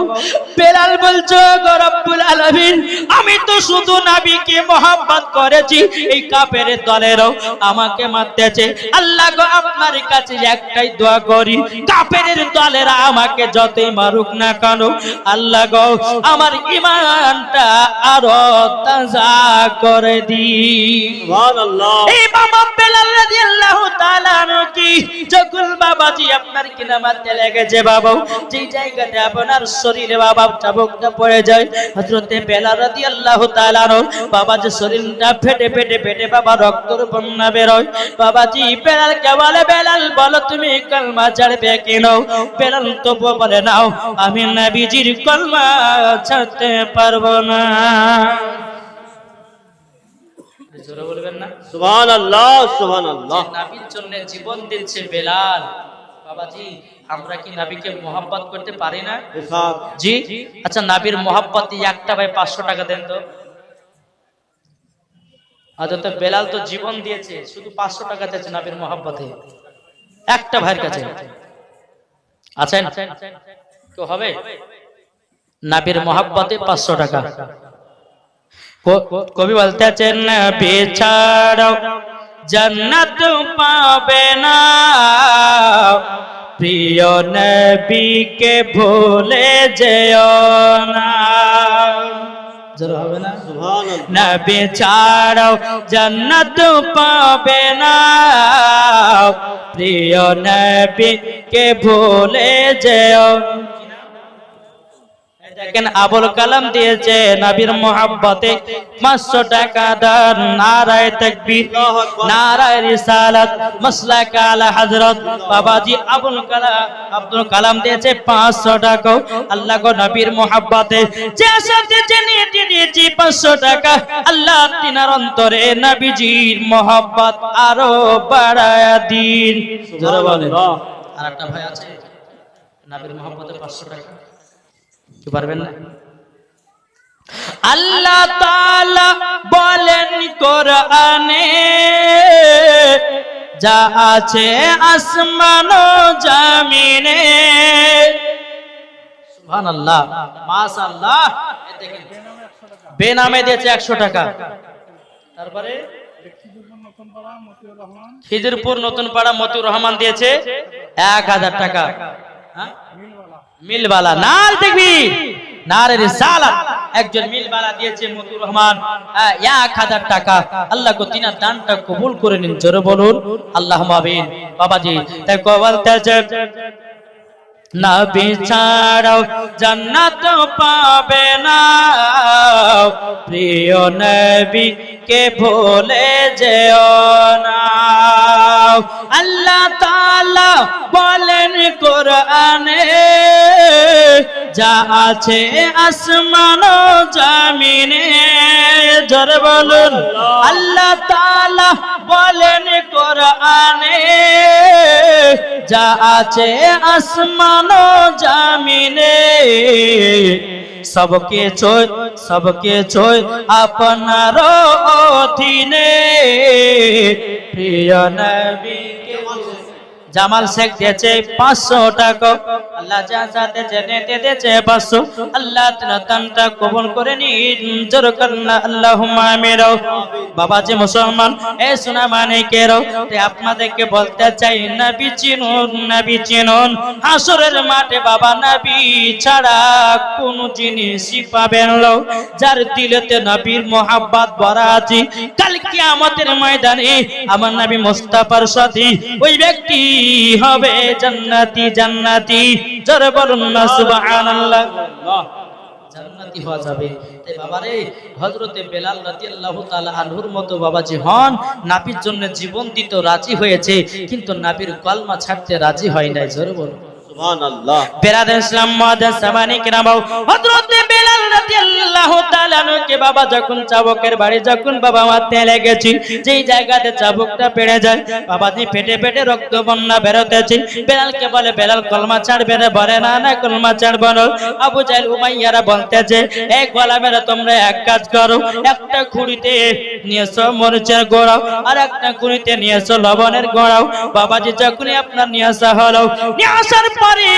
বেলাল বলছো গো রব্বুল আলামিন, আমি তো শুধু নবীকে মহব্বত করেছি, এই কাফেরের দলেরও আমাকে মারতেছে। আল্লাহ গো আপনার কাছে একটাই দোয়া করি, কাফেরের দলেরা আমাকে যতই মারুক না কেন আল্লাহ গো আমার ঈমান আরো তাজা করে দি। সুবহানাল্লাহ। এই বাবা বেলাল রাদিয়াল্লাহু তাআলা কি যখন বাবাজি আপনার কিনা মারতে লেগেছে বাবা, যে জায়গাতে আপনার শরীরে বাবা চাবুকটা পড়ে যায়, হযরতে বেলাল রাদিয়াল্লাহু তাআলা বাবাজি শরীরটা ফেটে ফেটে ফেটে বাবা রক্তের বন্যা বেরোয়। বাবাজি বেলালকে বলে, বেলাল বলো তুমি কলমা ছাড়বে কেন? বেলাল তো বলে নাও আমি নবীজির কলমা ছাড়তে পারবো না। জোরে বলবেন না সুবহানাল্লাহ সুবহানাল্লাহ। নবীর জন্য জীবন দিচ্ছে বেলাল। বাবাজি আমরা কি নবীকে মোহাব্বত করতে পারি না? জি। আচ্ছা নবীর মোহাব্বতে একটা ভাই 500 টাকা দেন তো। হযরত বেলাল তো জীবন দিয়েছে, শুধু 500 টাকা চাইছে নবীর মোহাব্বতে একটা ভাইয়ের কাছে। আছেন কেউ হবে? নবীর মোহাব্বতে 500 টাকা। কবি বলতেছেন নবী ছাড়াও জান্নাত পাবে না, প্রিয় নবীকে ভুলে যেও না। জোরে হবে না? সুবহানাল্লাহ। নবী ছাড়াও জান্নাত পাবে না, প্রিয় নবীকে ভুলে যেও। দেখেন আবুল কালাম দিয়েছে নবীর মোহাব্বতে 500 টাকা দান। নারায়ে তাকবীর, নারায়ে রিসালাত, মাসলাক আলা হযরত। বাবাজি আব্দুল কালাম দিয়েছে 500 টাকা। আল্লাহ গো নবীর মোহাব্বতে যে সাথে জেনে দিয়েছি 500 টাকা, আল্লাহ তিনার অন্তরে নবীজির মোহাব্বত আরো বাড়ায়া দিন। জোরে বলেন। আরেকটা ভাই আছে নবীর মোহাব্বতে 500 টাকা কি পারবেন না? আল্লাহ তাআলা বলেন কোরআনে, যা আছে আসমান ও জমিনে। সুবহানাল্লাহ মাশাআল্লাহ। দেখেন বেনামে দিয়েছে 100 টাকা। তারপরে খিদিরপুর নতুন পাড়া মতিউর রহমান দিয়েছে 1000 টাকা। হ্যাঁ মিলওয়ালা নাল দেখবি নারে রিসালাত একজন মিলওয়ালা দিয়েছে মতিউর রহমান 1000 টাকা। আল্লাহ গো তিনার দানটা কবুল করে নিন। জোরে বলুন আল্লাহুম্মা আমিন। বাবাজি তাই বলতেছে নবী ছাড়াও জান্নাত পাবে না, প্রিয় নবীকে ভুলে যেও না। আল্লাহ তাআলা বলেন কোরআনে, যা আছে আসমান ও জমিনে। জোরে বলুন আল্লাহ তাআলা বলেন কোরআনে, যা আছে আসমান ও জমিনে। সবকে ছয় আপনার অধীনে, প্রিয় নবীকে। জামাল শেখ দিয়েছে 500 টাকা। আল্লাহ যা যাতে জেনেতে দিয়েছে 500। আল্লাহ দানটা কবুল করে নিন। জোর করনা আল্লাহুম্মা আমিন। বাবাজি মুসলমান এ সোনা মানিকের, আপনাদেরকে বলতে চাই নবী চিনুন, নবী চিনুন। হাসরের মাঠে বাবা নবী ছাড়া কোন জিনিসই পাবেন না। যার দিলেতে নবীর মোহাব্বত ভরা আছে, কাল কিয়ামতের ময়দানে আমার নবী মুস্তাফার সাথী ওই ব্যক্তি হবে জান্নাতি। জান্নাতি জোরে বলুন না সুবহানাল্লাহ। জান্নাতি হওয়া যাবে। তাই বাবারে হযরতে বেলাল রাদিয়াল্লাহু তাআলা আনহুর মতো বাবাজি হন, নবীর জন্য জীবন দিতে রাজি হয়েছে, কিন্তু নবীর কলমা ছাড়তে রাজি হয় নাই। জোরে বলুন সুবহানাল্লাহ। বেলাল ইসলাম মুআদ্দাস সামানি কেরামাও হযরত বেলাল রাদিয়াল্লাহু তাআলা কে বাবা যখন চাবুকের বাড়ি যখন বাবা মারতে লেগেছি, যেই জায়গাতে চাবুকটা পেড়ে যায় বাবাজি পেটে পেটে রক্ত বন্যা বেরোতেছে। বেলালকে বলে বেলাল কলমা ছাড়বে না, বলে না না কলমা ছাড়ব না। আবু জাহেল উমাইয়ারা বলতেছে এই গোলামেরা তোমরা এক কাজ করো, একটা খুঁড়িতে নিয়েছো মরিচের গোড়াও আর একটা খুঁড়িতে নিয়েছো লবণের গোড়াও। বাবাজি যখনই আপনার নিয়ে আসা হলো, নিয়ে আসার পরে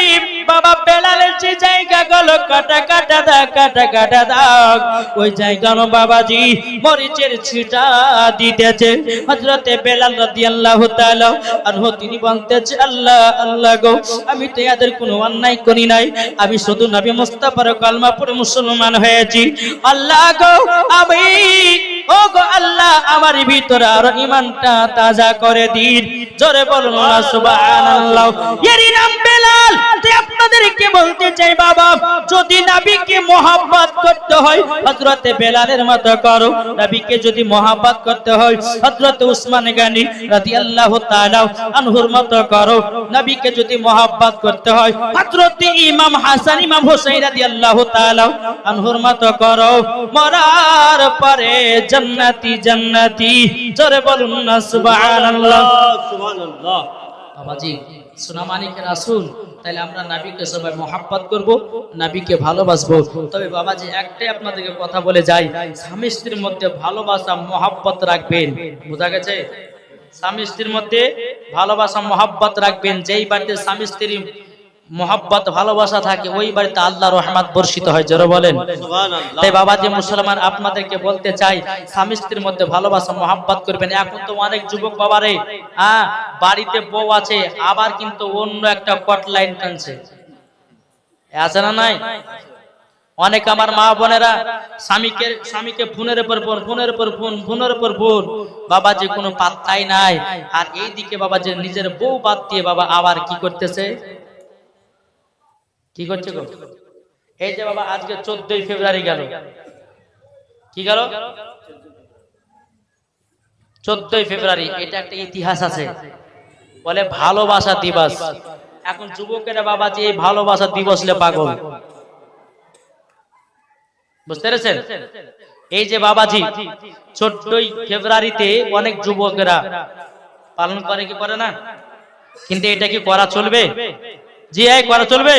বাবা বেলালের যে জায়গা গুলো কাটা কাটা দাগ কাটা কাটা দাগ ওই জায়গানো বাবাজি মরিচের ছিটা দিতেছে। হযরতে বেলাল রাদিয়াল্লাহু তাআলা আনহু তিনি বলতেছে আল্লাহ আল্লাহ গো, আমি তো এদের কোনো অন্যায় করি নাই, আমি শুধু নবী মুস্তাফার কলমা পড়ে মুসলমান হয়েছি। আল্লাহ গো আমি ও গো আল্লাহ আমার ভিতরে আর ঈমানটা তাজা করে দিন। জোরে বলুন না সুবহানাল্লাহ। এরই নাম বেলাল। তাই আপনাদেরকে বলতে চাই বাবা, যদি নবীকে মহব্বত করতে হয় হযরতে বেলালের মতো করো, নবীকে যদি মহব্বত করতে হয় হযরতে উসমান গনি রাদিয়াল্লাহু তাআলা আনহুর মতো করো, নবীকে যদি মহব্বত করতে হয় হযরতে ইমাম হাসান ইমাম হুসাইন রাদিয়াল্লাহু তাআলা আনহুর মতো করো। মরার পরে জান্নাতি জান্নাতি। জোরে বলুন না সুবহানাল্লাহ। সুবহানাল্লাহ। বাবাজি সোনামানিক রাসূল, তাহলে আমরা নবীকে সবাই মহব্বত করব, নবীকে ভালোবাসবো। তবে বাবাজি একটাই আপনাদেরকে কথা বলে যাই, স্বামী স্ত্রীর মধ্যে ভালোবাসা মহব্বত রাখবেন। বোঝা গেছে? স্বামী স্ত্রীর মধ্যে ভালোবাসা মহব্বত রাখবেন। যেই বাড়িতে স্বামী স্ত্রী মহব্বত ভালোবাসা থাকে ওই বাড়িতে আল্লাহর রহমত বর্ষিত হয়। জোরে বলেন সুবহানাল্লাহ। তাই বাবাজি মুসলমান আপনাদেরকে বলতে চাই স্বামী স্ত্রীর মধ্যে ভালোবাসা মহব্বত করবেন। এখন তো অনেক যুবক বাবারে বাড়িতে বউ আছে আবার কিন্তু অন্য একটা কট লাইন টানছে, আছে না নাই? অনেক আমার মা বোনেরা স্বামীকে ফোনের উপর ফোন বাবাজি কোনো পাত্তাই নাই। আর এইদিকে বাবাজি নিজের বউ বাদ দিয়ে বাবা আবার কি করতেছে, কি করছে গো? এই যে বাবা আজকে 14ই ফেব্রুয়ারি গেল, কি গেল? 14ই ফেব্রুয়ারি। এটা একটা ইতিহাস আছে, বলে ভালোবাসা দিবস। এখন যুবকেরা বাবা যে এই ভালোবাসা দিবসলে পাগল, বুঝতে পেরেছেন? এই যে বাবাজি 14ই ফেব্রুয়ারিতে অনেক যুবকেরা পালন করে, কি করে না? কিন্তু এটা কি করা চলবে? জি এই করা চলবে?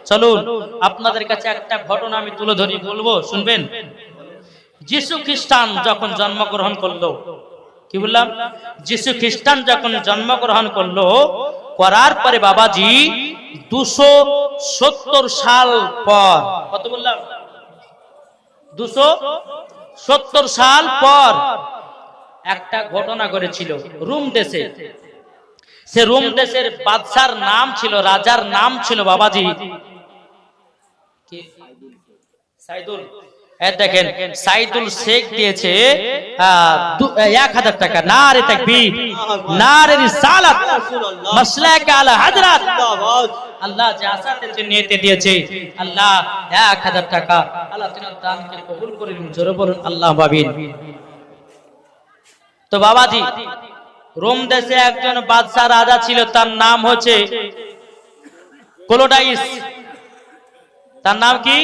চলুন আপনাদের কাছে একটা ঘটনা আমি তুলে ধরি, বলবো, শুনবেন। যিশু খ্রিস্টান যখন জন্মগ্রহণ করলো, কি বললাম? যিশু খ্রিস্টান যখন জন্মগ্রহণ করলো, করার পরে বাবাজি 270 সাল পর, কত বললাম? 270 সাল পর একটা ঘটনা ঘটেছিল রোম দেশে। সে রোম দেশের বাদশার নাম ছিল, রাজার নাম ছিল বাবাজি সাইদুল। দেখেন সাইদুল শেখ দিয়েছে 1000 টাকা। নারে তাকবীর, নারে রিসালাত, মাসলাক আলা হযরত। আল্লাহ যে আসাতের জন্য নিতে দিয়েছে, আল্লাহ 1000 টাকা আল্লাহ তিনার দানকে কবুল করে নিন। জোরে বলুন আল্লাহুম্মা আমিন। তো বাবাজি রোম দেশে একজন বাদশা রাজা ছিল, তার নাম হচ্ছে ক্লোডাইস। তার নাম কি?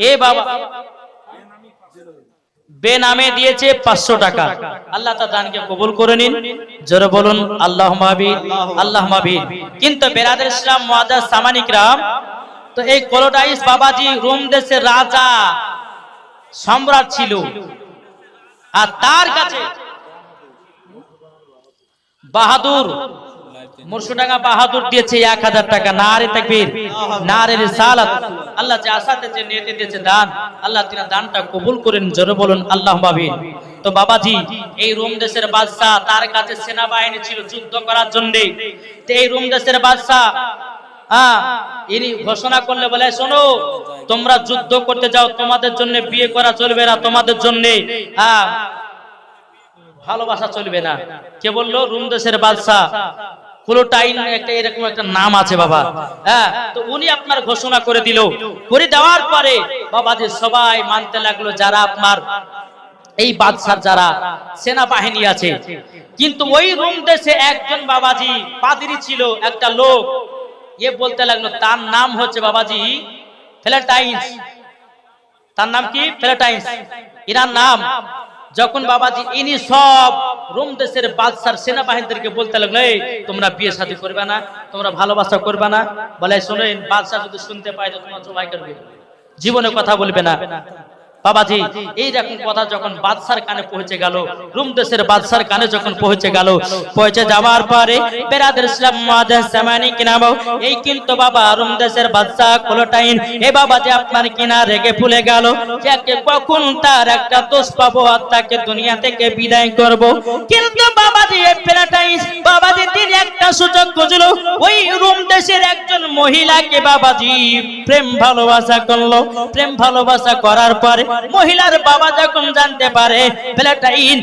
এ বাবা বেনামে দিয়েছে 500 টাকা। আল্লাহ তার দানকে কবুল করে নিন। জোরে বলুন আল্লাহুম্মা আমিন, আল্লাহুম্মা আমিন। কিন্তু বেরাদার ইসলাম মুআদ্দাস সামানি کرام, তো এই ক্লোডাইস বাবাজি রোম দেশের রাজা সম্রাট ছিল, আর তার কাছে বাহাদুর মুর্শিদাঙ্গা বাহাদুর দিয়েছে 1000 টাকা। নারে তাকবীর, নারে রিসালাত। আল্লাহ যে আসাতে যে নিয়তে দিয়েছে দান, আল্লাহ তিনার দানটা কবুল করেন। জোরে বলুন আল্লাহুম্মা আমিন। তো বাবাজি এই রোম দেশের বাদশা, তার কাছে সেনাবাহিনী ছিল যুদ্ধ করার জন্য। তো এই রোম দেশের বাদশা ইনি ঘোষণা করলে বলে, শোনো তোমরা যুদ্ধ করতে যাও, তোমাদের জন্য বিয়ে করা চলবে না, তোমাদের জন্য ভালোবাসা চলবে না। কে বললো? রোম দেশের বাদশা ক্লোটাইন, একটা এরকম একটা নাম আছে বাবা। তো উনি আপনার ঘোষণা করে দিল। করে দেওয়ার পরে বাবাজি সবাই মানতে লাগলো, যারা আপনার এই বাদশার যারা সেনাবাহিনী আছে, কিন্তু ওই রোম দেশে একজন বাবাজি পাদ্রী ছিল, একটা লোক, এ বলতে লাগলো তার নাম হচ্ছে বাবাজি ফ্ল্যাটাইন্স। তার নাম কি? ফ্ল্যাটাইন্স, এনার নাম। যখন বাবাজি ইনি সব রোম দেশের বাদশার সেনাবাহিনীদেরকে বলতে লাগলো, এই তোমরা বিয়ে শাদী করবে না, তোমরা ভালোবাসা করবে না। বলে শোনেন, বাদশা যদি শুনতে পায় তো তোমার জবাই করবে, জীবনে কথা বলবে না। বাবাজি এইরকম কথা যখন বাদশার কানে পৌঁছে গেল, রোম দেশের বাদশার কানে যখন পৌঁছে গেল, পৌঁছে যাওয়ার পরে বেরাদের ইসলাম মুআজ্জাজ সামানি কি নাম, এই কিন্তু বাবা রোম দেশের বাদশা ক্লোটাইন, এ বাবাজি আপনার কিনা রেগে ফুলে গেল, যে কখন তার একটা দোষ পাবো আর তাকে দুনিয়া থেকে বিদায় করব। কিন্তু বাবাজি এই ফ্ল্যাটাইন বাবাজি তিনি একটা সুযোগ খুঁজলো, ওই রোম দেশের একজন মহিলাকে বাবাজি প্রেম ভালোবাসা করলো। প্রেম ভালোবাসা করার পরে মহিলার বাবা যখন জানতে পারে ফ্ল্যাটাইন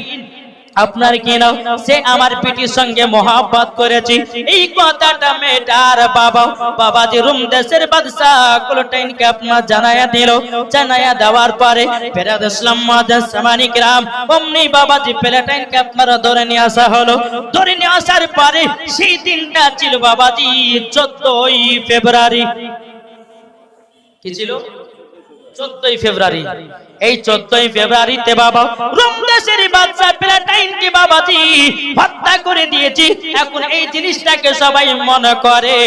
আপনার কি নাও, সে আমার পিটির সঙ্গে মহব্বত করেছি, এই কথাটা মেয়েটার বাবা বাবাজি রোম দেশের বাদশা ক্লোটাইনকে আপনার জানায়া দিল। জানায়া দেওয়ার পরে বেরাদ ইসলাম মুআজ্জাজ সামানি কিরাম অমনি বাবাজি ফ্ল্যাটাইনকে আপনারা ধরে নিয়ে আসা হলো। ধরে নিয়ে আসার পরে সেই দিনটা ছিল বাবাজি 14ই ফেব্রুয়ারি। কি ছিল? 14ই ফেব্রুয়ারি। এই 14ই ফেব্রুয়ারিতে বাবা রোম দেশের বাদশা ফ্ল্যাটাইনকে বাবাজি হত্যা করে দিয়েছি। এখন এই জিনিসটাকে সবাই মনে করে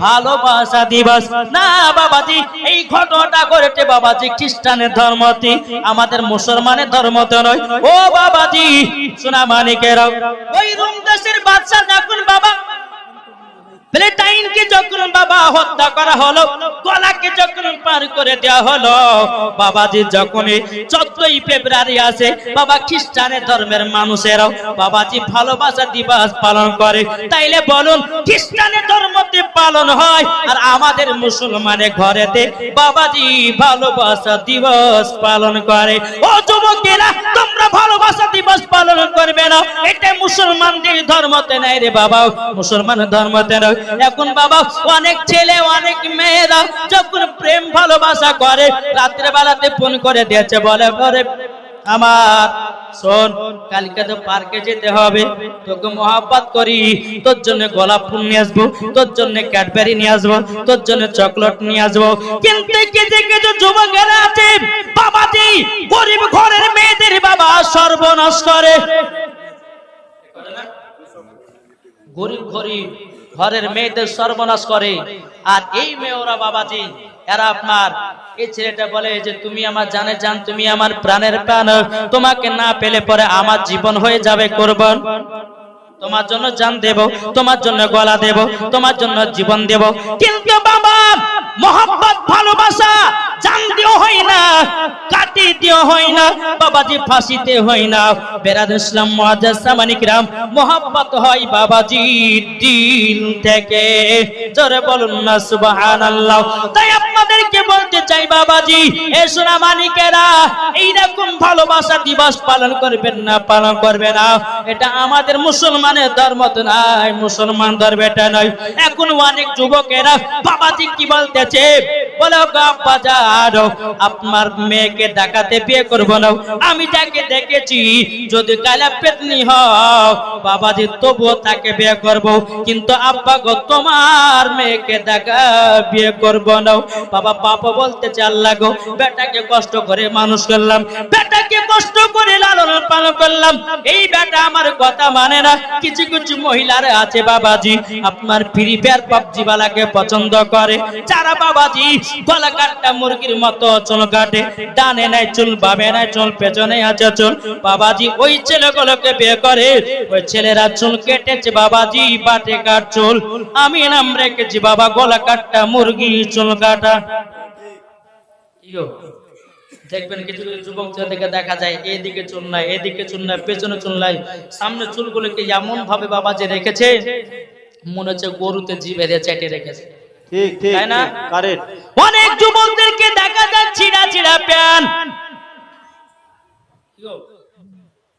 ভালোবাসা দিবস। না বাবাজি, এই ঘটনাটা ঘটেছে বাবাজি খ্রিস্টানের ধর্মতে, আমাদের মুসলমানের ধর্মতে নয়। ও বাবাজি সোনা মানিকেরা, ওই রোম দেশের বাদশা যখন বাবা ফ্ল্যাটাইনকে যখন বাবা হত্যা করা হলো, গলাকে যখন পার করে দেওয়া হলো, বাবাজি যখন 14ই ফেব্রুয়ারি আসে, বাবা খ্রিস্টানের ধর্মের মানুষেরাও বাবাজি ভালোবাসা দিবস পালন করে। তাইলে বলুন, খ্রিস্টানের ধর্মতে পালন হয় আর আমাদের মুসলমানের ঘরেতে বাবাজি ভালোবাসা দিবস পালন করে। ও যুবকেরা, তোমরা ভালোবাসা দিবস পালন করবে না, এটা মুসলমানদের ধর্মতে নাই রে বাবা, মুসলমানের ধর্মতে নয়। এখন বাবা অনেক ছেলে অনেক মেয়েরা যখন প্রেম ভালোবাসা করে, রাত্রে বেলাতে ফোন করে দিয়েছে, বলে পরে আমার শোন, কালকে তো পার্কে যেতে হবে, তোকে মহব্বত করি, তোর জন্য গোলাপ ফুল নিয়ে আসবো, তোর জন্য ক্যাডবেরি নিয়ে আসবো, তোর জন্য চকলেট নিয়ে আসবো। কিন্তু কিছু যুবকেরা আছে বাবাজি গরিব ঘরের মেয়েদের বাবা সর্বনাশ করে। গরিব ঘরের মেয়েদের সর্বনাশ করে। আর এই মেয়েরা বাবাজি এরা আপনার, এই ছেলেটা বলে যে তুমি আমার জানে জান, তুমি আমার প্রাণের প্রাণ, তোমাকে না পেলে পরে আমার জীবন হয়ে যাবে কুরবান, তোমার জন্য জান দেব, তোমার জন্য গলা দেব, তোমার জন্য জীবন দেব। কিন্তু বাবা মহব্বত ভালোবাসা জান দিও হয় না, কাটি দিও হয় না, বাবাজি ফাঁসিতে হয় না। বেরাদ ইসলাম মুআজ্জাজ সামানি কিরাম, মহব্বত হয় বাবাজি দিল থেকে। জোরে বলুন না সুবহানাল্লাহ। তাই আপনাদেরকে বলতে চাই বাবাজি, এ সোনা মানিকেরা, এইরকম ভালোবাসা দিবস পালন করবেন না, পালন করবে না। এটা আমাদের মুসলমানের ধর্ম তো নাই, মুসলমান ধর্ম এটা নয়। এখন অনেক যুবকেরা বাবাজি কি বলতেছে, বলে আব্বা যান, আপনার মেয়েকে ডাকাতে বিয়ে করবো না, আমি যাকে দেখেছি যদি কালা পেতনি হও বাবাজি তবুও তাকে বিয়ে করবো, কিন্তু আব্বা গো তোমার মেয়েকে ডাকা বিয়ে করবো না। বাবা বাবা বলতেছে, আল্লাহ গো বেটাকে কষ্ট করে মানুষ করলাম, বেটাকে কষ্ট করে লালন পালন করলাম, এই বেটা আমার কথা মানে না। কিছু কিছু মহিলারা আছে বাবাজি আপনার ফ্রি ফায়ার পাবজি বালাকে পছন্দ করে, যারা বাবাজি গলা কাটা মুরগির মতো চুল কাটে, ডানে নাই চুল, বামে নাই চুল, পেছনে আছে চুল, বাবাজি ওই ছেলেগুলোকে বিয়ে করে। ওই ছেলেরা চুল কেটেছে বাবাজি বাটে কাট চুল, আমি নাম রেখেছি বাবা গলা কাটা মুরগি চুল কাটা। দেখবেন কিছু যুবক ছেলেকে দেখা যায় এদিকে চুল নাই, এদিকে চুল নাই, পেছনে চুল নাই, সামনে চুলগুলোকে এমন ভাবে বাবাজি রেখেছে মনে হচ্ছে গরুতে জিভে চেটে রেখেছে। ঠিক ঠিক, তাই না? কারেক্ট। অনেক যুবকদেরকে দেখা যায় ছিঁড়া ছিঁড়া প্যান্ট,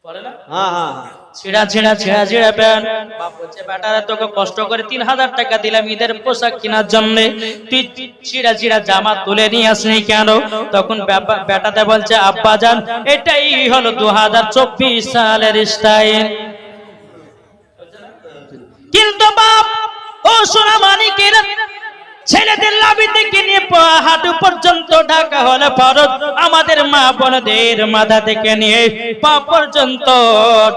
পরে না? হ্যাঁ হ্যাঁ, ছিঁড়া প্যান্ট। বাপ বলছে বেটারা তোকে কষ্ট করে 3000 টাকা দিলাম ঈদের পোশাক কেনার জন্য, তুই ছিঁড়া জামা তুলে নিয়ে আসলি কেন? তখন বেটাতে বলছে আব্বা জান এটাই হলো 2024 সালের স্টাইল। কিন্তু বাপ ও সোনা মানিকের ছেলেদের লাভি থেকে নিয়ে হাঁটু পর্যন্ত ঢাকা হলে ফরজ, আমাদের মা বোনদের মাথা থেকে নিয়ে পা পর্যন্ত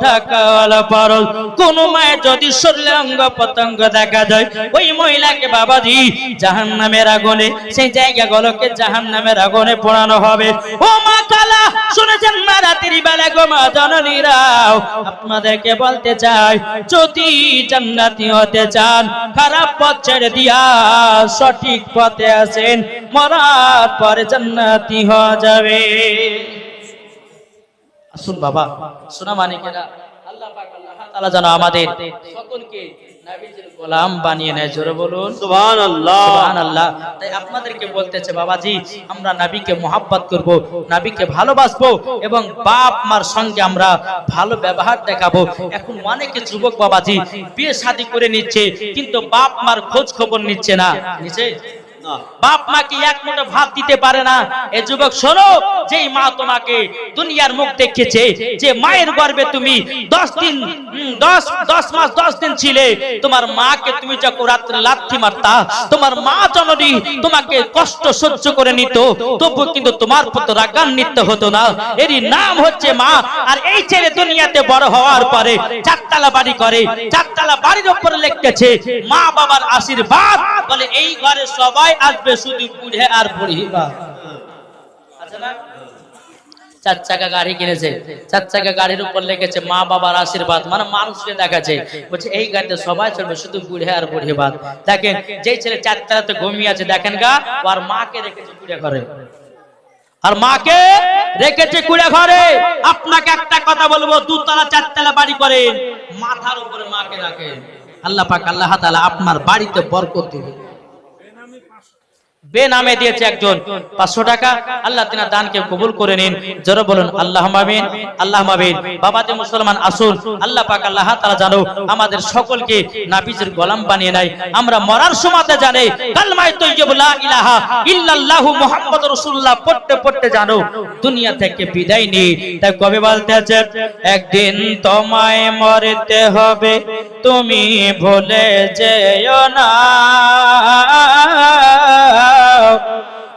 ঢাকা হলে ফরজ। কোন মায়ের যদি শরীরে অঙ্গ প্রত্যঙ্গ দেখা যায় ওই মহিলাকে বাবাজি জাহান্নামের আগুনে, সেই জায়গাগুলোকে জাহান্নামের আগুনে পোড়ানো হবে। ও মা কালা শুনেছেন মা রাতের বেলা গো মা জননীরাও, আপনাদেরকে বলতে চাই যদি জান্নাতি হতে চান খারাপ পথ ছেড়ে দিয়া সঠিক পথে আছেন, মরার পরে জান্নাতি হওয়া যাবে। আসুন বাবা সোনা মানিকেরা, আল্লাহ পাক আল্লাহ তাআলা যেন আমাদের সকলকে নবীজির গোলাম বানিয়ে নেয়। জোরে বলুন সুবহানাল্লাহ সুবহানাল্লাহ। তাই আপনাদেরকে বলতেছে বাবাজি আমরা নবীকে মোহাব্বত করব, নবীকে ভালোবাসবো এবং বাপ মার সঙ্গে আমরা ভালো ব্যবহার দেখাবো। এখন অনেকে যুবক বাবাজি বিয়ে শাদী করে নিচ্ছে কিন্তু বাপ মার খোঁজ খবর নিচ্ছে না, নিচ্ছে বাপ মাকে এক মুঠো ভাত দিতে পারে না। এ যুবক শোনো, যেই মা তোমাকে দুনিয়ার মুখ দেখেছে, যে মায়ের গর্ভে তুমি 10 মাস 10 দিন ছিলে, তোমার মাকে তুমি যখন রাত্রে লাথি মারতা, তোমার মা জননী তোমাকে কষ্ট সহ্য করে নিত, তবু কিন্তু তোমার প্রতি রাগান্বিত হতো না। এরই নাম হচ্ছে মা। আর এই ছেলে দুনিয়াতে বড় হওয়ার পরে 4 তলা বাড়ি করে, 4 তলা বাড়ির উপরে লিখতেছে মা বাবার আশীর্বাদ, বলে এই ঘরে সবাই আসবে শুধু বুড়ে আর বুড়ি। আচ্ছা না, 4 চাকা গাড়ি কিনেছে, 4 চাকা গাড়ির উপর লিখেছে মা বাবার আশীর্বাদ, মানে মানুষকে দেখাচ্ছে, বলছে এই গাড়িতে সবাই চলবে শুধু বুড়ে আর বুড়ি বাদ। দেখেন যেই ছেলে 4 তলাতে ঘুমিয়ে আছে দেখেন গা, আর মাকে রেখেছে কুড়ে ঘরে, আর মাকে রেখেছে কুড়ে ঘরে। আপনাকে একটা কথা বলবো, 2 তলা 4 তলা বাড়ি করেন, মাথার উপরে মাকে রাখেন, আল্লাহ পাক আল্লাহ তাআলা আপনার বাড়িতে বরকত দিবে। বেনামে দিয়েছে একজন 500 টাকা, আল্লাহ তিনার দানকে কবুল করে নিন। জোরে বলুন আল্লাহুম্মা আমিন, আল্লাহুম্মা আমিন। বাবাতে মুসলমান আসুন, আল্লাহ পাক আল্লাহ তাআলা জানো আমাদের সকলকে নবীজির গোলাম বানিয়ে নেয়। আমরা মরার সময়তে জানে কালমায়ে তাইয়্যিবা লা ইলাহা ইল্লাল্লাহু মুহাম্মাদুর রাসূলুল্লাহ পড়তে পড়তে জানো দুনিয়া থেকে বিদায় নিই। তাই কবি বলতেছে একদিন তোমায় মরতে হবে, তুমি ভুলে যেও না,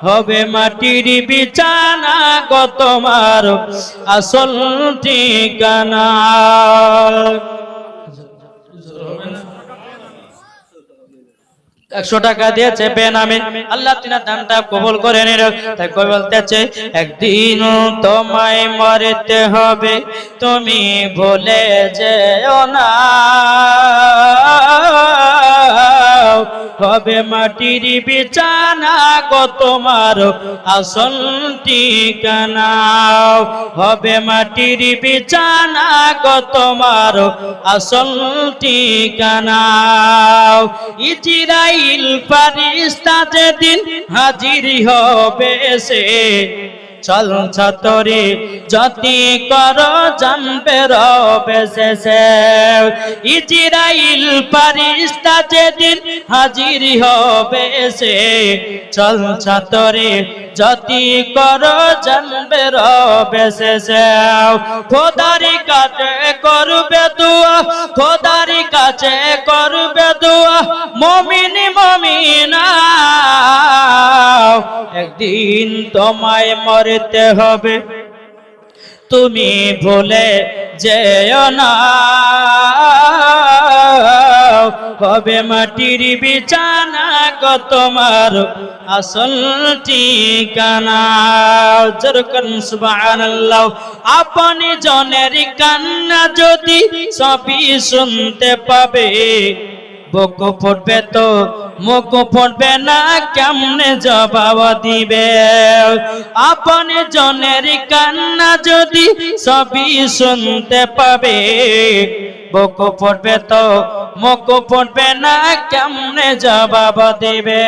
হবে মাটির বিছানা গো তোমার আসল ঠিকানা। 100 টাকা দিয়েছে বেনামে, আল্লাহ তিনার দানটা কবুল করে নিল। তাই কই বলতেছে একদিন তোমায় মরতে হবে, তুমি ভুলে যেও না, হবে মাটির বিছানা গো তোমার আসল ঠিকানা, হবে মাটির বিছানা গো তোমার আসল ঠিকানা। ইজরাইল ফেরেশতা যেদিন হাজির হবে সে, চল ছাতরে যতি কর জানবে রবে শেষে। ইজরাইল ফেরেশতা যেদিন হাজির হবে সে, চল ছাতরে যতি কর জানবে রবে শেষে। খোদার কাছে করবে দোয়া, খোদার কাছে করবে দোয়া মুমিন মুমিনা, একদিন তোমায় মরতে হবে, তুমি ভুলে যেও না, হবে মাটির বিছানা গো তোমার আসল ঠিকানা। যেরকম সুবহানাল্লাহ। আপনি জনের কান্না যদি সবই শুনতে পাবে, বুক ফুটবে তো মুখ ফুটবে না, কেমনে জবাব দিবে? আপন জনের কান্না যদি সবই শুনতে পাবে, বুক ফুটবে তো মুখ ফুটবে না কেমনে জবাব দিবে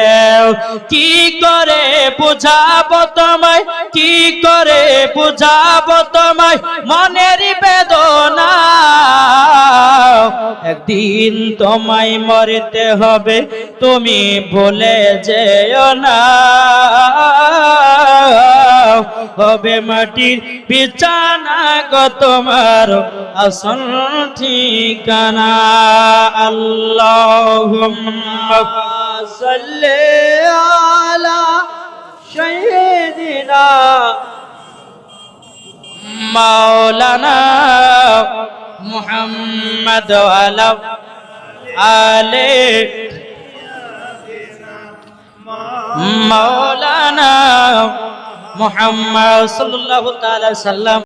কি করে বুঝাবো তোমায় কি করে বুঝাবো তোমায় মনের বেদনা একদিন তোমায় মরতে হবে তুমি ভুলে যেও না হবে মাটির বিছানা গো তোমার আসল ঠিকানা আল্লাহুম্মা সাল্লি আলা সাইয়্যিদিনা মাওলানা মুহাম্মদ ওয়ালা আলে মাওলানা মুহাম্মদ সাল্লাল্লাহু তাআলা সাল্লাম